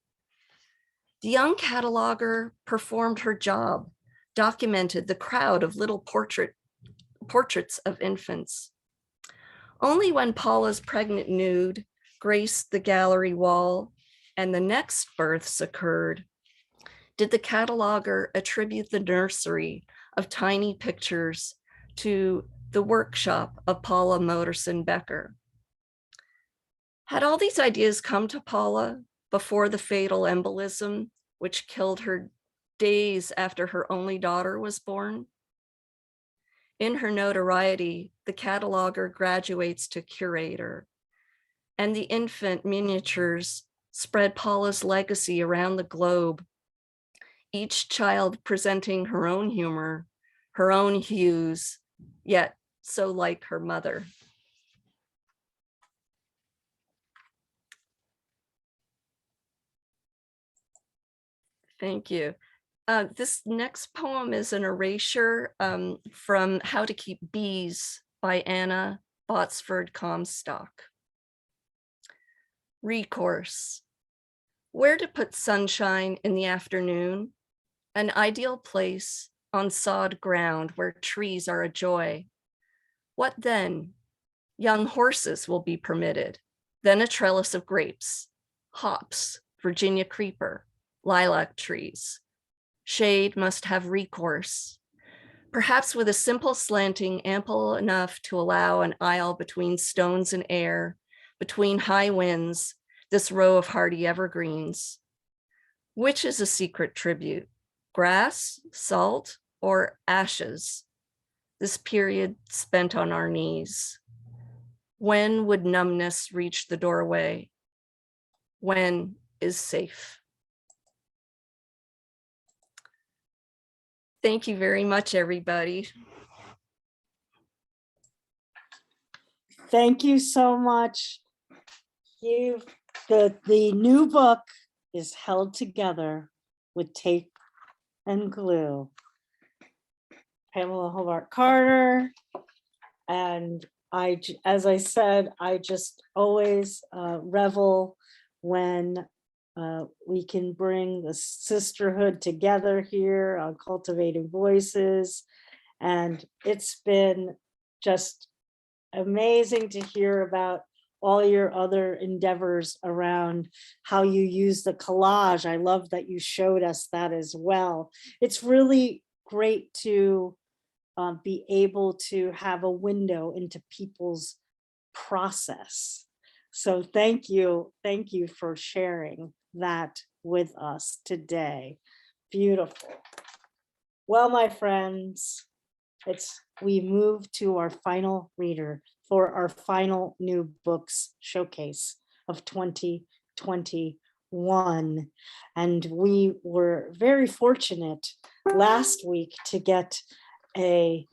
The young cataloger performed her job, documented the crowd of little portraits of infants. Only when Paula's pregnant nude graced the gallery wall and the next births occurred did the cataloger attribute the nursery of tiny pictures to the workshop of Paula Modersohn Becker. Had all these ideas come to Paula before the fatal embolism, which killed her days after her only daughter was born? In her notoriety, the cataloger graduates to curator, and the infant miniatures spread Paula's legacy around the globe, each child presenting her own humor, her own hues, yet so like her mother. Thank you. This next poem is an erasure from How to Keep Bees by Anna Botsford Comstock. Recourse. Where to put sunshine in the afternoon? An ideal place on sod ground where trees are a joy. What then? Young horses will be permitted, then a trellis of grapes, hops, Virginia creeper, lilac trees. Shade must have recourse, perhaps with a simple slanting ample enough to allow an aisle between stones and air, between high winds, this row of hardy evergreens. Which is a secret tribute? Grass, salt, or ashes? This period spent on our knees. When would numbness reach the doorway? When is safe? Thank you very much, everybody. Thank you so much. The new book is held together with tape and glue. Pamela Hobart Carter, and as I said, I just always revel when we can bring the sisterhood together here on Cultivating Voices. And it's been just amazing to hear about all your other endeavors around how you use the collage. I love that you showed us that as well. It's really great to be able to have a window into people's process. So thank you for sharing that with us today. Beautiful. Well, my friends, we move to our final reader for our final new books showcase of 2021. And we were very fortunate last week to get a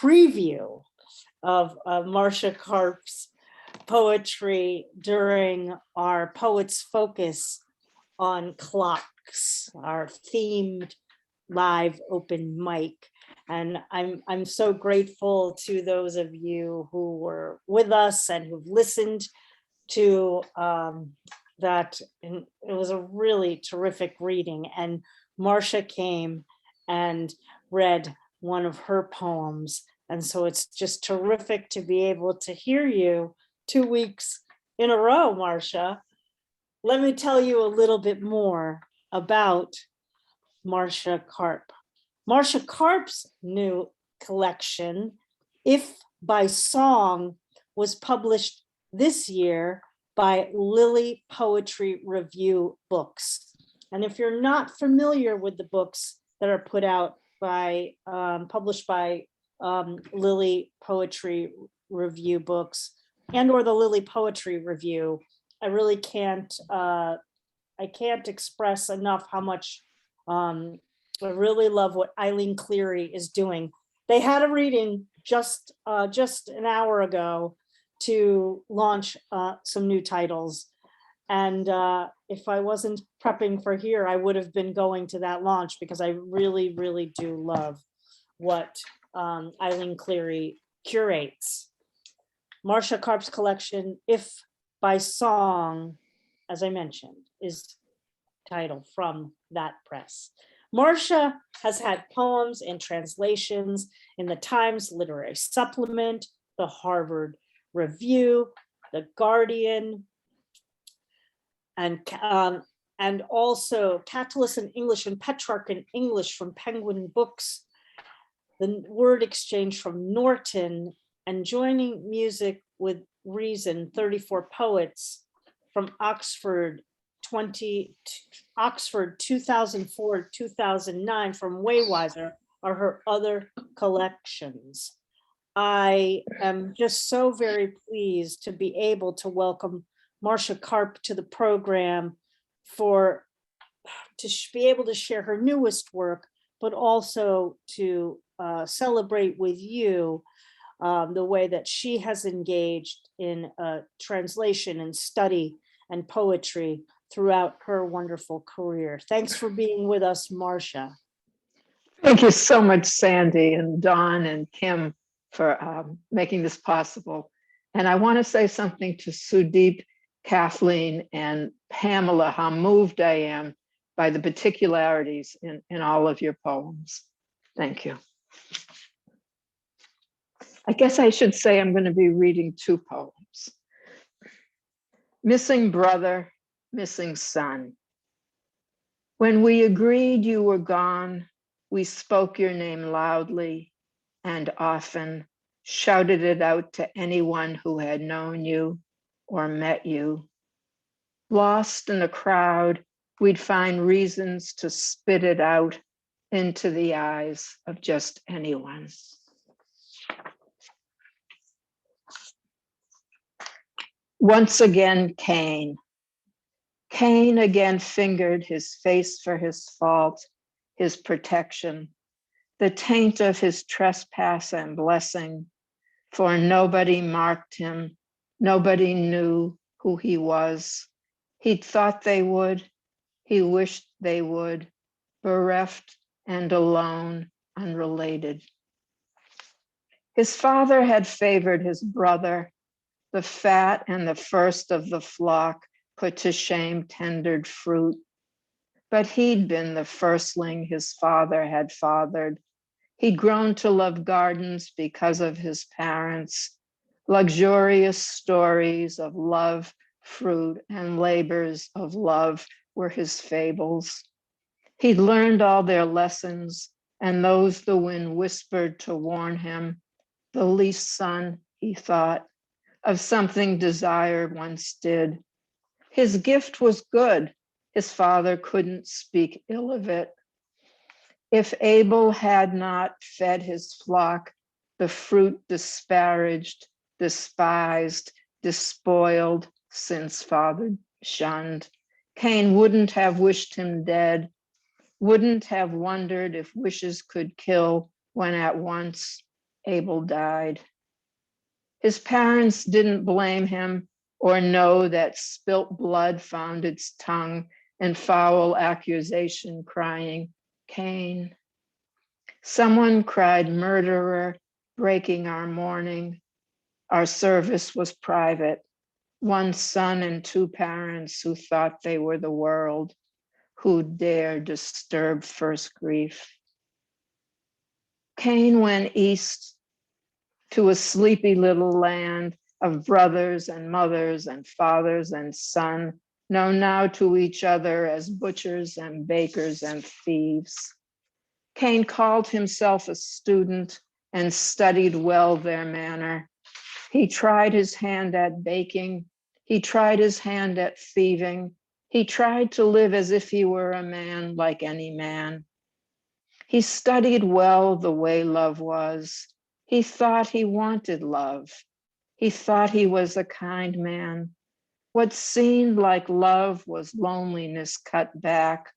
preview of Marcia Karp's poetry during our Poets Focus on Clocks, our themed live open mic. And I'm so grateful to those of you who were with us and who've listened to that. And it was a really terrific reading. And Marcia came and read one of her poems. And so it's just terrific to be able to hear you 2 weeks in a row, Marcia. Let me tell you a little bit more about Marcia Karp. Marcia Karp's new collection, If by Song, was published this year by Lily Poetry Review Books. And if you're not familiar with the books that are put out by, published by Lily Poetry Review Books, and or the Lily Poetry Review. I really can't, I can't express enough how much I really love what Eileen Cleary is doing. They had a reading just an hour ago to launch some new titles. And if I wasn't prepping for here, I would have been going to that launch because I really, really do love what Eileen Cleary curates. Marcia Karp's collection, If by Song, as I mentioned, is titled From That Press. Marcia has had poems and translations in the Times Literary Supplement, the Harvard Review, the Guardian, and also Catalyst in English and Petrarch in English from Penguin Books, the Word Exchange from Norton, and Joining Music with Reason, 34 Poets from Oxford 2004-2009 from Waywiser are her other collections. I am just so very pleased to be able to welcome Marcia Karp to the program to be able to share her newest work, but also to celebrate with you the way that she has engaged in translation and study and poetry throughout her wonderful career. Thanks for being with us, Marcia. Thank you so much, Sandy and Dawn and Kim, for making this possible. And I want to say something to Sudeep, Kathleen, and Pamela, how moved I am by the particularities in all of your poems. Thank you. I guess I should say I'm going to be reading two poems. Missing Brother, Missing Son. When we agreed you were gone, we spoke your name loudly and often, shouted it out to anyone who had known you or met you. Lost in a crowd, we'd find reasons to spit it out into the eyes of just anyone. Once again, Cain. Cain again fingered his face for his fault, his protection, the taint of his trespass and blessing, for nobody marked him, nobody knew who he was. He'd thought they would, he wished they would, bereft and alone, unrelated. His father had favored his brother, the fat and the first of the flock, put to shame tendered fruit. But he'd been the firstling his father had fathered. He'd grown to love gardens because of his parents. Luxurious stories of love, fruit, and labors of love were his fables. He'd learned all their lessons, and those the wind whispered to warn him, the least son, he thought, of something desire once did. His gift was good. His father couldn't speak ill of it. If Abel had not fed his flock, the fruit disparaged, despised, despoiled, since father shunned, Cain wouldn't have wished him dead, wouldn't have wondered if wishes could kill when at once Abel died. His parents didn't blame him or know that spilt blood found its tongue in foul accusation, crying, Cain. Someone cried murderer, breaking our mourning. Our service was private. One son and two parents who thought they were the world, who dare disturb first grief. Cain went east to a sleepy little land of brothers and mothers and fathers and son, known now to each other as butchers and bakers and thieves. Cain called himself a student and studied well their manner. He tried his hand at baking. He tried his hand at thieving. He tried to live as if he were a man like any man. He studied well the way love was. He thought he wanted love. He thought he was a kind man. What seemed like love was loneliness cut back,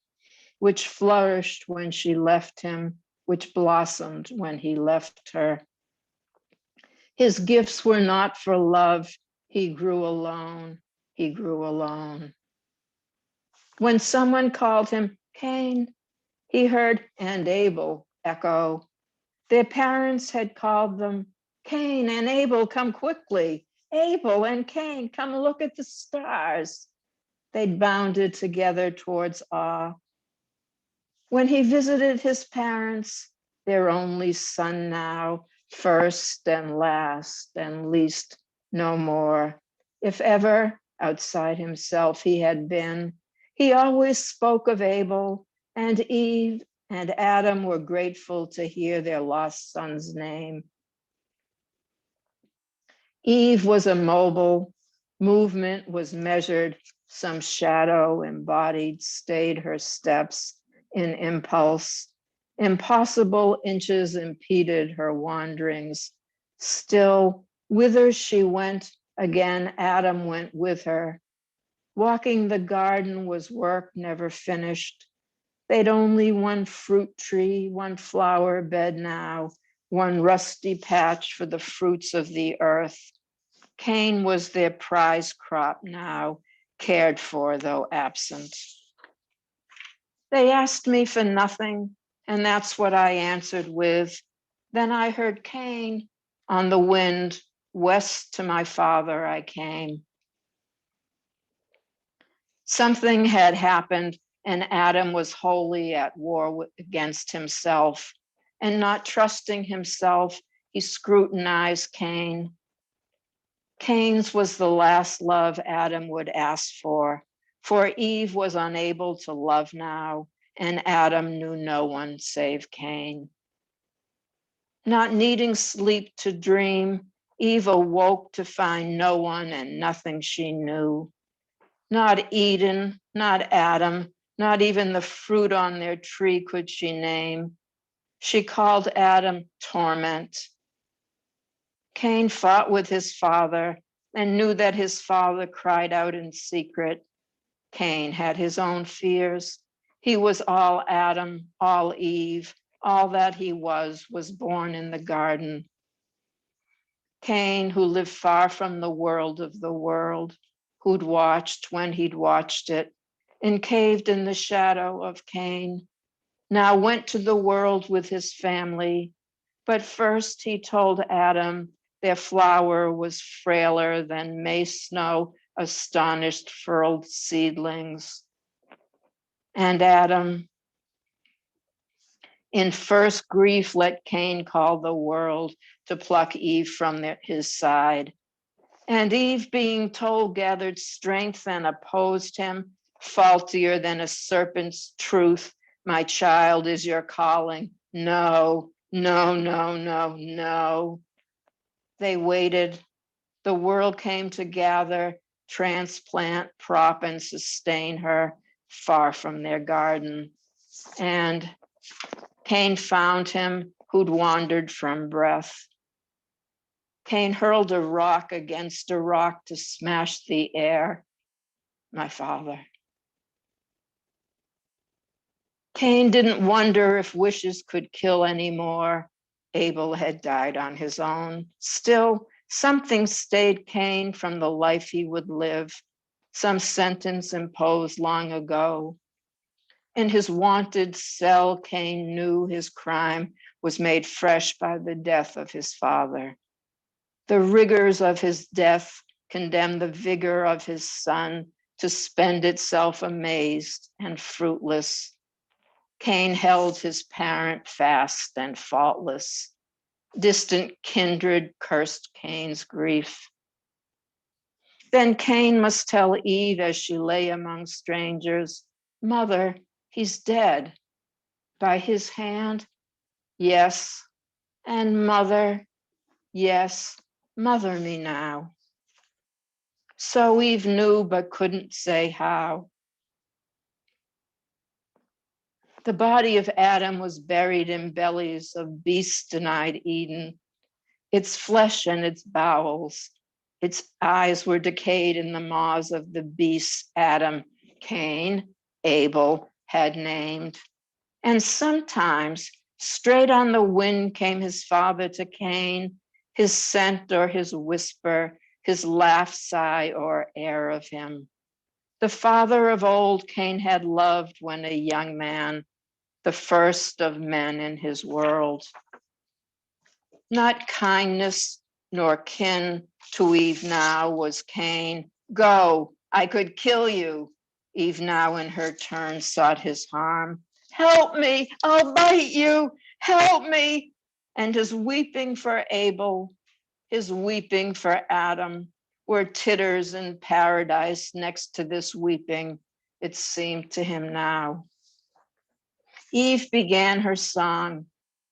which flourished when she left him, which blossomed when he left her. His gifts were not for love. He grew alone. He grew alone. When someone called him Cain, he heard and Abel echo. Their parents had called them Cain and Abel, come quickly. Abel and Cain, come look at the stars. They'd bounded together towards awe. When he visited his parents, their only son now, first and last and least no more. If ever outside himself he had been, he always spoke of Abel, and Eve and Adam were grateful to hear their lost son's name. Eve was immobile, movement was measured, some shadow embodied stayed her steps in impulse. Impossible inches impeded her wanderings. Still, whither she went, again Adam went with her. Walking the garden was work never finished. They'd only one fruit tree, one flower bed now, one rusty patch for the fruits of the earth. Cain was their prize crop now, cared for though absent. They asked me for nothing, and that's what I answered with. Then I heard Cain on the wind, west to my father I came. Something had happened, and Adam was wholly at war against himself, and not trusting himself, he scrutinized Cain. Cain's was the last love Adam would ask for Eve was unable to love now, and Adam knew no one save Cain. Not needing sleep to dream, Eve awoke to find no one and nothing she knew. Not Eden, not Adam, not even the fruit on their tree could she name. She called Adam torment. Cain fought with his father and knew that his father cried out in secret. Cain had his own fears. He was all Adam, all Eve. All that he was born in the garden. Cain, who lived far from the world of the world, who'd watched when he'd watched it, encaved in the shadow of Cain, now went to the world with his family. But first he told Adam their flower was frailer than May snow, astonished furled seedlings. And Adam, in first grief, let Cain call the world to pluck Eve from his side. And Eve, being told, gathered strength and opposed him, faultier than a serpent's truth. My child is your calling. No, no, no, no, no. They waited. The world came to gather, transplant, prop, and sustain her far from their garden. And Cain found him who'd wandered from breath. Cain hurled a rock against a rock to smash the air. My father. Cain didn't wonder if wishes could kill anymore. Abel had died on his own. Still, something stayed Cain from the life he would live, some sentence imposed long ago. In his wanted cell, Cain knew his crime was made fresh by the death of his father. The rigors of his death condemned the vigor of his son to spend itself amazed and fruitless. Cain held his parent fast and faultless. Distant kindred cursed Cain's grief. Then Cain must tell Eve as she lay among strangers, Mother, he's dead. By his hand? Yes. And mother? Yes. Mother me now. So Eve knew but couldn't say how. The body of Adam was buried in bellies of beasts denied Eden, its flesh and its bowels, Its eyes were decayed in the maws of the beasts Adam, Cain, Abel had named. And sometimes straight on the wind came his father to Cain, his scent or his whisper, his laugh, sigh, or air of him. The father of old Cain had loved when a young man, the first of men in his world. Not kindness nor kin to Eve now was Cain. Go, I could kill you. Eve now in her turn sought his harm. Help me, I'll bite you, help me. And his weeping for Abel, his weeping for Adam, were titters in paradise next to this weeping, it seemed to him now. Eve began her song,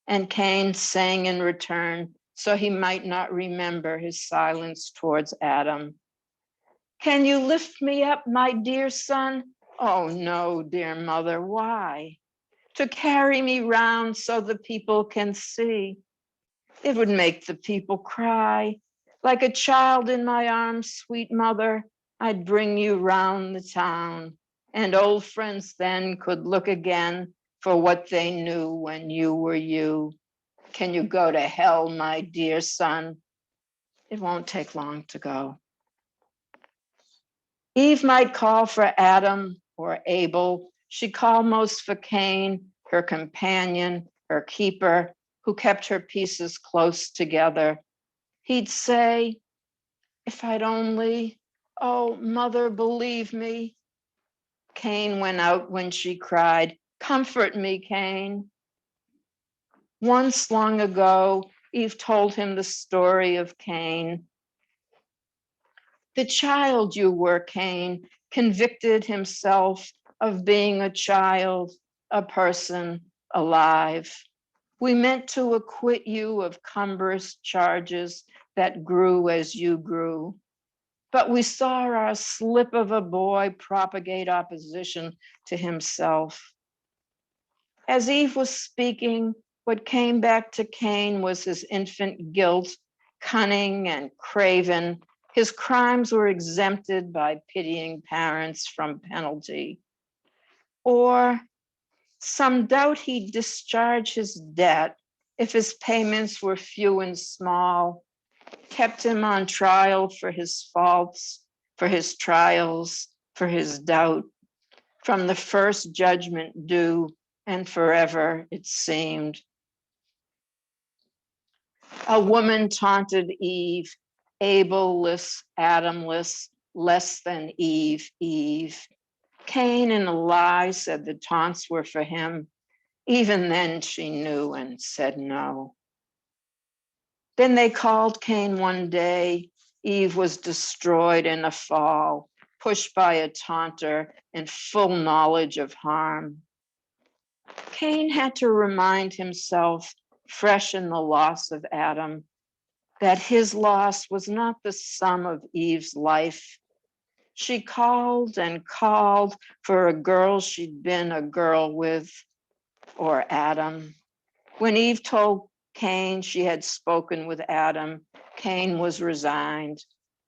and Cain sang in return, so he might not remember his silence towards Adam. Can you lift me up, my dear son? Oh no, dear mother, why? To carry me round so the people can see. It would make the people cry. Like a child in my arms, sweet mother, I'd bring you round the town, and old friends then could look again for what they knew when you were you. Can you go to hell, my dear son? It won't take long to go. Eve might call for Adam or Abel. She called most for Cain, her companion, her keeper, who kept her pieces close together. He'd say, if I'd only, oh, mother, believe me. Cain went out when she cried, comfort me, Cain. Once long ago, Eve told him the story of Cain. The child you were, Cain, convicted himself of being a child, a person alive. We meant to acquit you of cumbrous charges that grew as you grew. But we saw our slip of a boy propagate opposition to himself. As Eve was speaking, what came back to Cain was his infant guilt, cunning and craven. His crimes were exempted by pitying parents from penalty. Or some doubt he'd discharge his debt if his payments were few and small, kept him on trial for his faults, for his trials, for his doubt, from the first judgment due and forever, it seemed. A woman taunted Eve, Abel-less, Adam-less, less than Eve, Eve. Cain in a lie said the taunts were for him. Even then she knew and said no. Then they called Cain one day. Eve was destroyed in a fall, pushed by a taunter in full knowledge of harm. Cain had to remind himself, fresh in the loss of Adam, that his loss was not the sum of Eve's life. She called and called for a girl she'd been a girl with, or Adam. When Eve told Cain she had spoken with Adam, Cain was resigned.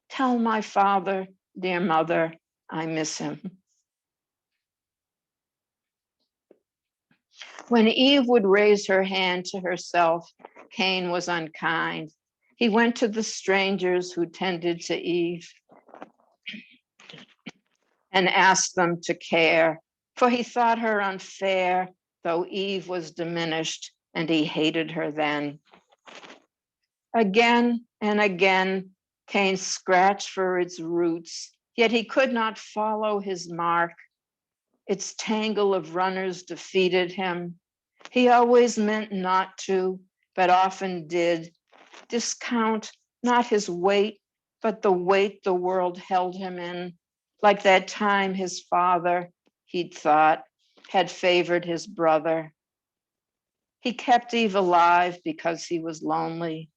Tell my father, dear mother, I miss him. When Eve would raise her hand to herself, Cain was unkind. He went to the strangers who tended to Eve and asked them to care, for he thought her unfair, though Eve was diminished, and he hated her then. Again and again, Cain scratched for its roots, yet he could not follow his mark. Its tangle of runners defeated him. He always meant not to, but often did, discount not his weight, but the weight the world held him in, like that time his father, he'd thought, had favored his brother. He kept Eve alive because he was lonely.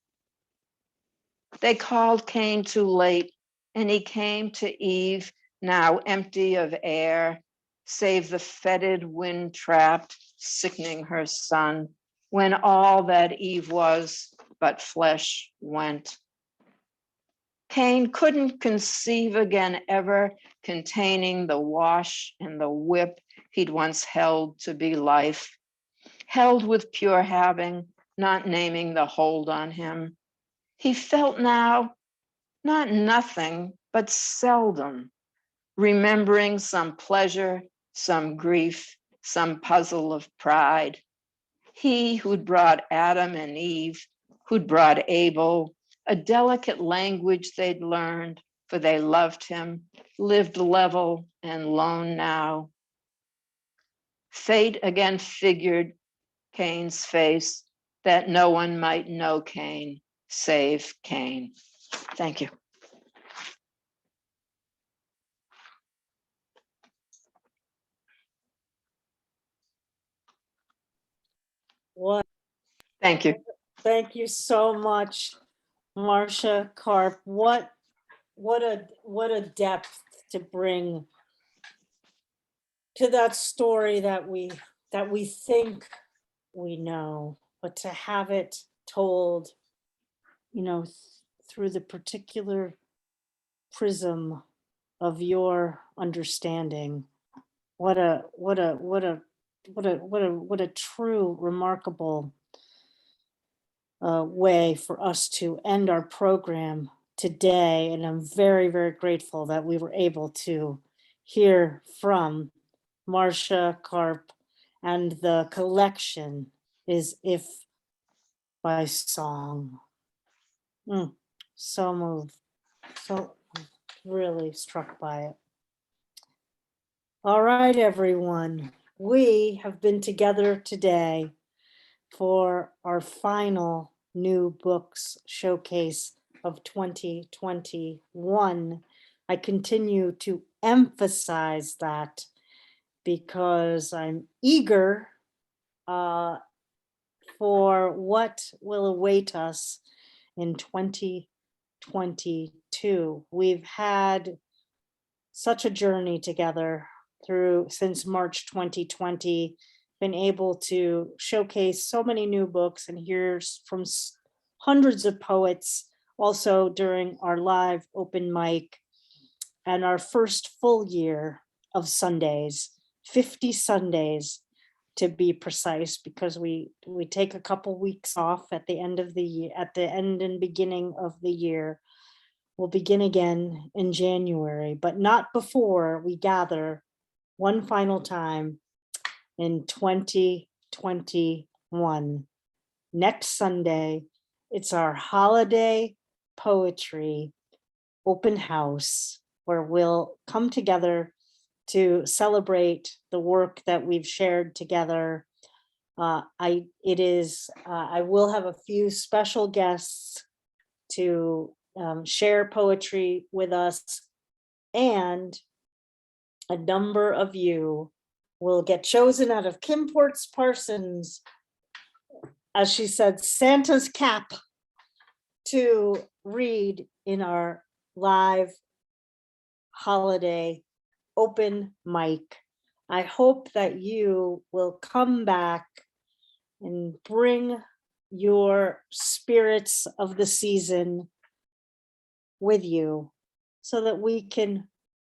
They called Cain too late, and he came to Eve, now empty of air, save the fetid wind-trapped, sickening her son, when all that Eve was but flesh went. Cain couldn't conceive again ever containing the wash and the whip he'd once held to be life, held with pure having, not naming the hold on him. He felt now not nothing, but seldom, remembering some pleasure, some grief, some puzzle of pride. He who'd brought Adam and Eve, who'd brought Abel, a delicate language they'd learned, for they loved him, lived level and lone now. Fate again figured Cain's face, that no one might know Cain save Cain. Thank you. What? Thank you. Thank you so much, Marcia, Karp. What a depth to bring to that story that we think we know, but to have it told, through the particular prism of your understanding. What a true, remarkable way for us to end our program today. And I'm very, very grateful that we were able to hear from Marcia, Karp, and the collection is If by Song. So moved, so really struck by it. All right, everyone, we have been together today for our final new books showcase of 2021. I continue to emphasize that because I'm eager for what will await us in 2022. We've had such a journey together since March 2020, been able to showcase so many new books and hear from hundreds of poets also during our live open mic, and our first full year of Sundays, 50 Sundays to be precise, because we take a couple weeks off at the end of the year, at the end and beginning of the year. We'll begin again in January, but not before we gather one final time in 2021. Next Sunday, it's our holiday poetry open house, where we'll come together to celebrate the work that we've shared together. I will have a few special guests to share poetry with us, and a number of you will get chosen out of Kim Ports Parsons, as she said, Santa's cap, to read in our live holiday open mic. I hope that you will come back and bring your spirits of the season with you, so that we can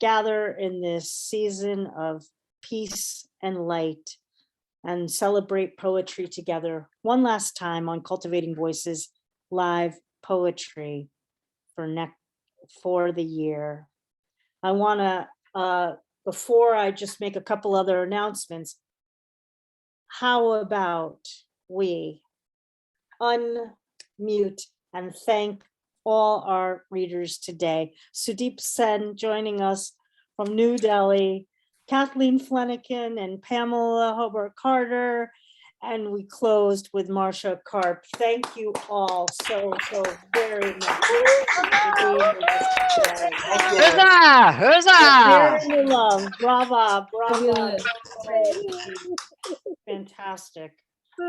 gather in this season of peace and light and celebrate poetry together one last time on Cultivating Voices live poetry for the year. I want to, before I just make a couple other announcements, how about we unmute and thank all our readers today. Sudeep Sen joining us from New Delhi, Kathleen Flenniken and Pamela Hobart Carter, and we closed with Marcia Karp. Thank you all so very much. Huzzah! Huzzah! Sharing the love. Brava, brava. Fantastic,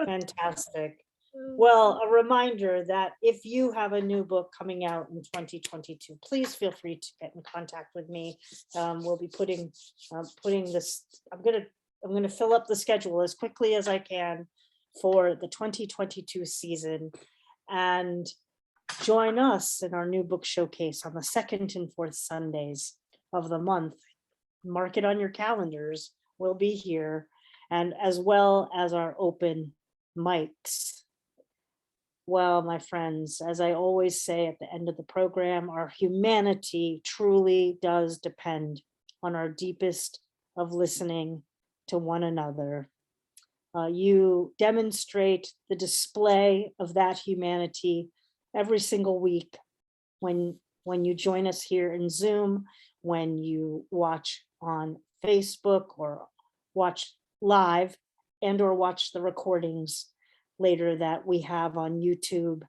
fantastic. Well, a reminder that if you have a new book coming out in 2022, please feel free to get in contact with me. We'll be putting this, I'm gonna fill up the schedule as quickly as I can for the 2022 season. And join us in our new book showcase on the second and fourth Sundays of the month. Mark it on your calendars. We'll be here, and as well as our open mics. Well, my friends, as I always say at the end of the program, our humanity truly does depend on our deepest of listening to one another. You demonstrate the display of that humanity every single week when you join us here in Zoom, when you watch on Facebook or watch live and or watch the recordings later that we have on YouTube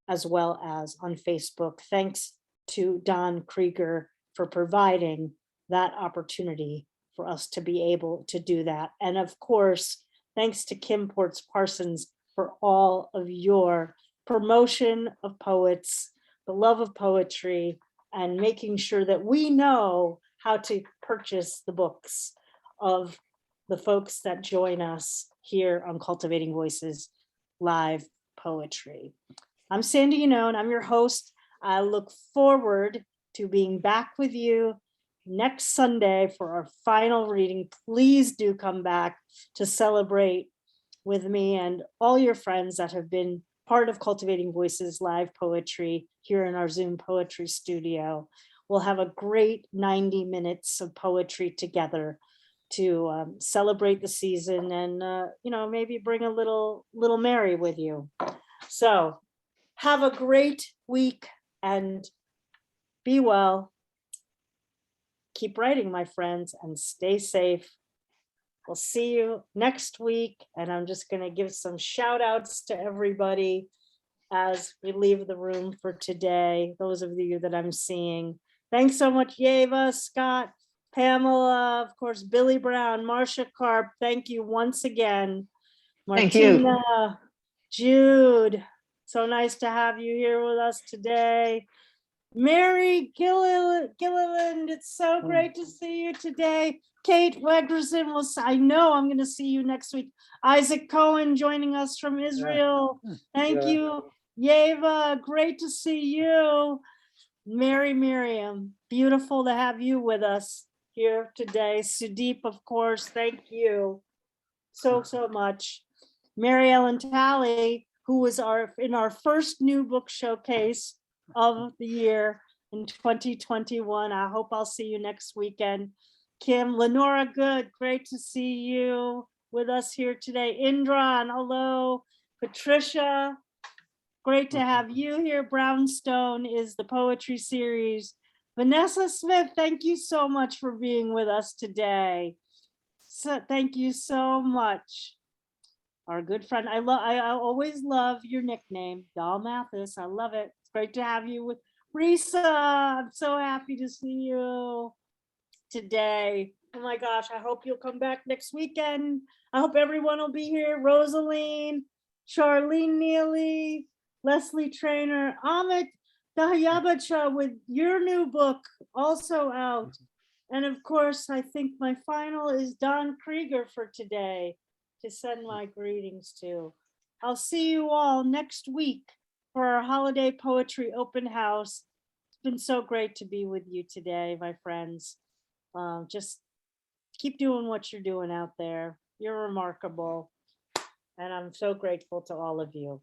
as well as on Facebook. Thanks to Don Krieger for providing that opportunity for us to be able to do that. And of course, thanks to Kim Ports Parsons for all of your promotion of poets, the love of poetry, and making sure that we know how to purchase the books of the folks that join us here on Cultivating Voices Live Poetry. I'm Sandy Yannone, I'm your host. I look forward to being back with you next Sunday for our final reading. Please do come back to celebrate with me and all your friends that have been part of Cultivating Voices Live Poetry here in our Zoom poetry studio. We'll have a great 90 minutes of poetry together to celebrate the season and maybe bring a little Mary with you. So have a great week and be well. Keep writing, my friends, and stay safe. We'll see you next week. And I'm just going to give some shout outs to everybody as we leave the room for today. Those of you that I'm seeing. Thanks so much, Yeva, Scott, Pamela, of course, Billy Brown, Marcia, Karp. Thank you once again. Thank you. Martina, Jude, so nice to have you here with us today. Mary Gilliland, it's so great to see you today. Kate Wegerson, I know I'm going to see you next week. Isaac Cohen joining us from Israel. Thank you. Yeva, great to see you. Mary Miriam, beautiful to have you with us here today. Sudeep, of course, thank you so much. Mary Ellen Talley, who was in our first new book showcase of the year in 2021. I hope I'll see you next weekend. Kim, Lenora Good, great to see you with us here today. Indran, hello. Patricia, great to have you here. Brownstone is the poetry series. Vanessa Smith, thank you so much for being with us today. So thank you so much. Our good friend, I always love your nickname, Doll Mathis. I love it. It's great to have you with Risa. I'm so happy to see you today. Oh my gosh, I hope you'll come back next weekend. I hope everyone will be here. Rosaline, Charlene Neely, Leslie Trainer, Amit Dahayabacha with your new book also out. And of course, I think my final is Don Krieger for today to send my greetings to. I'll see you all next week for our holiday poetry open house. It's been so great to be with you today, my friends. Just keep doing what you're doing out there. You're remarkable. And I'm so grateful to all of you.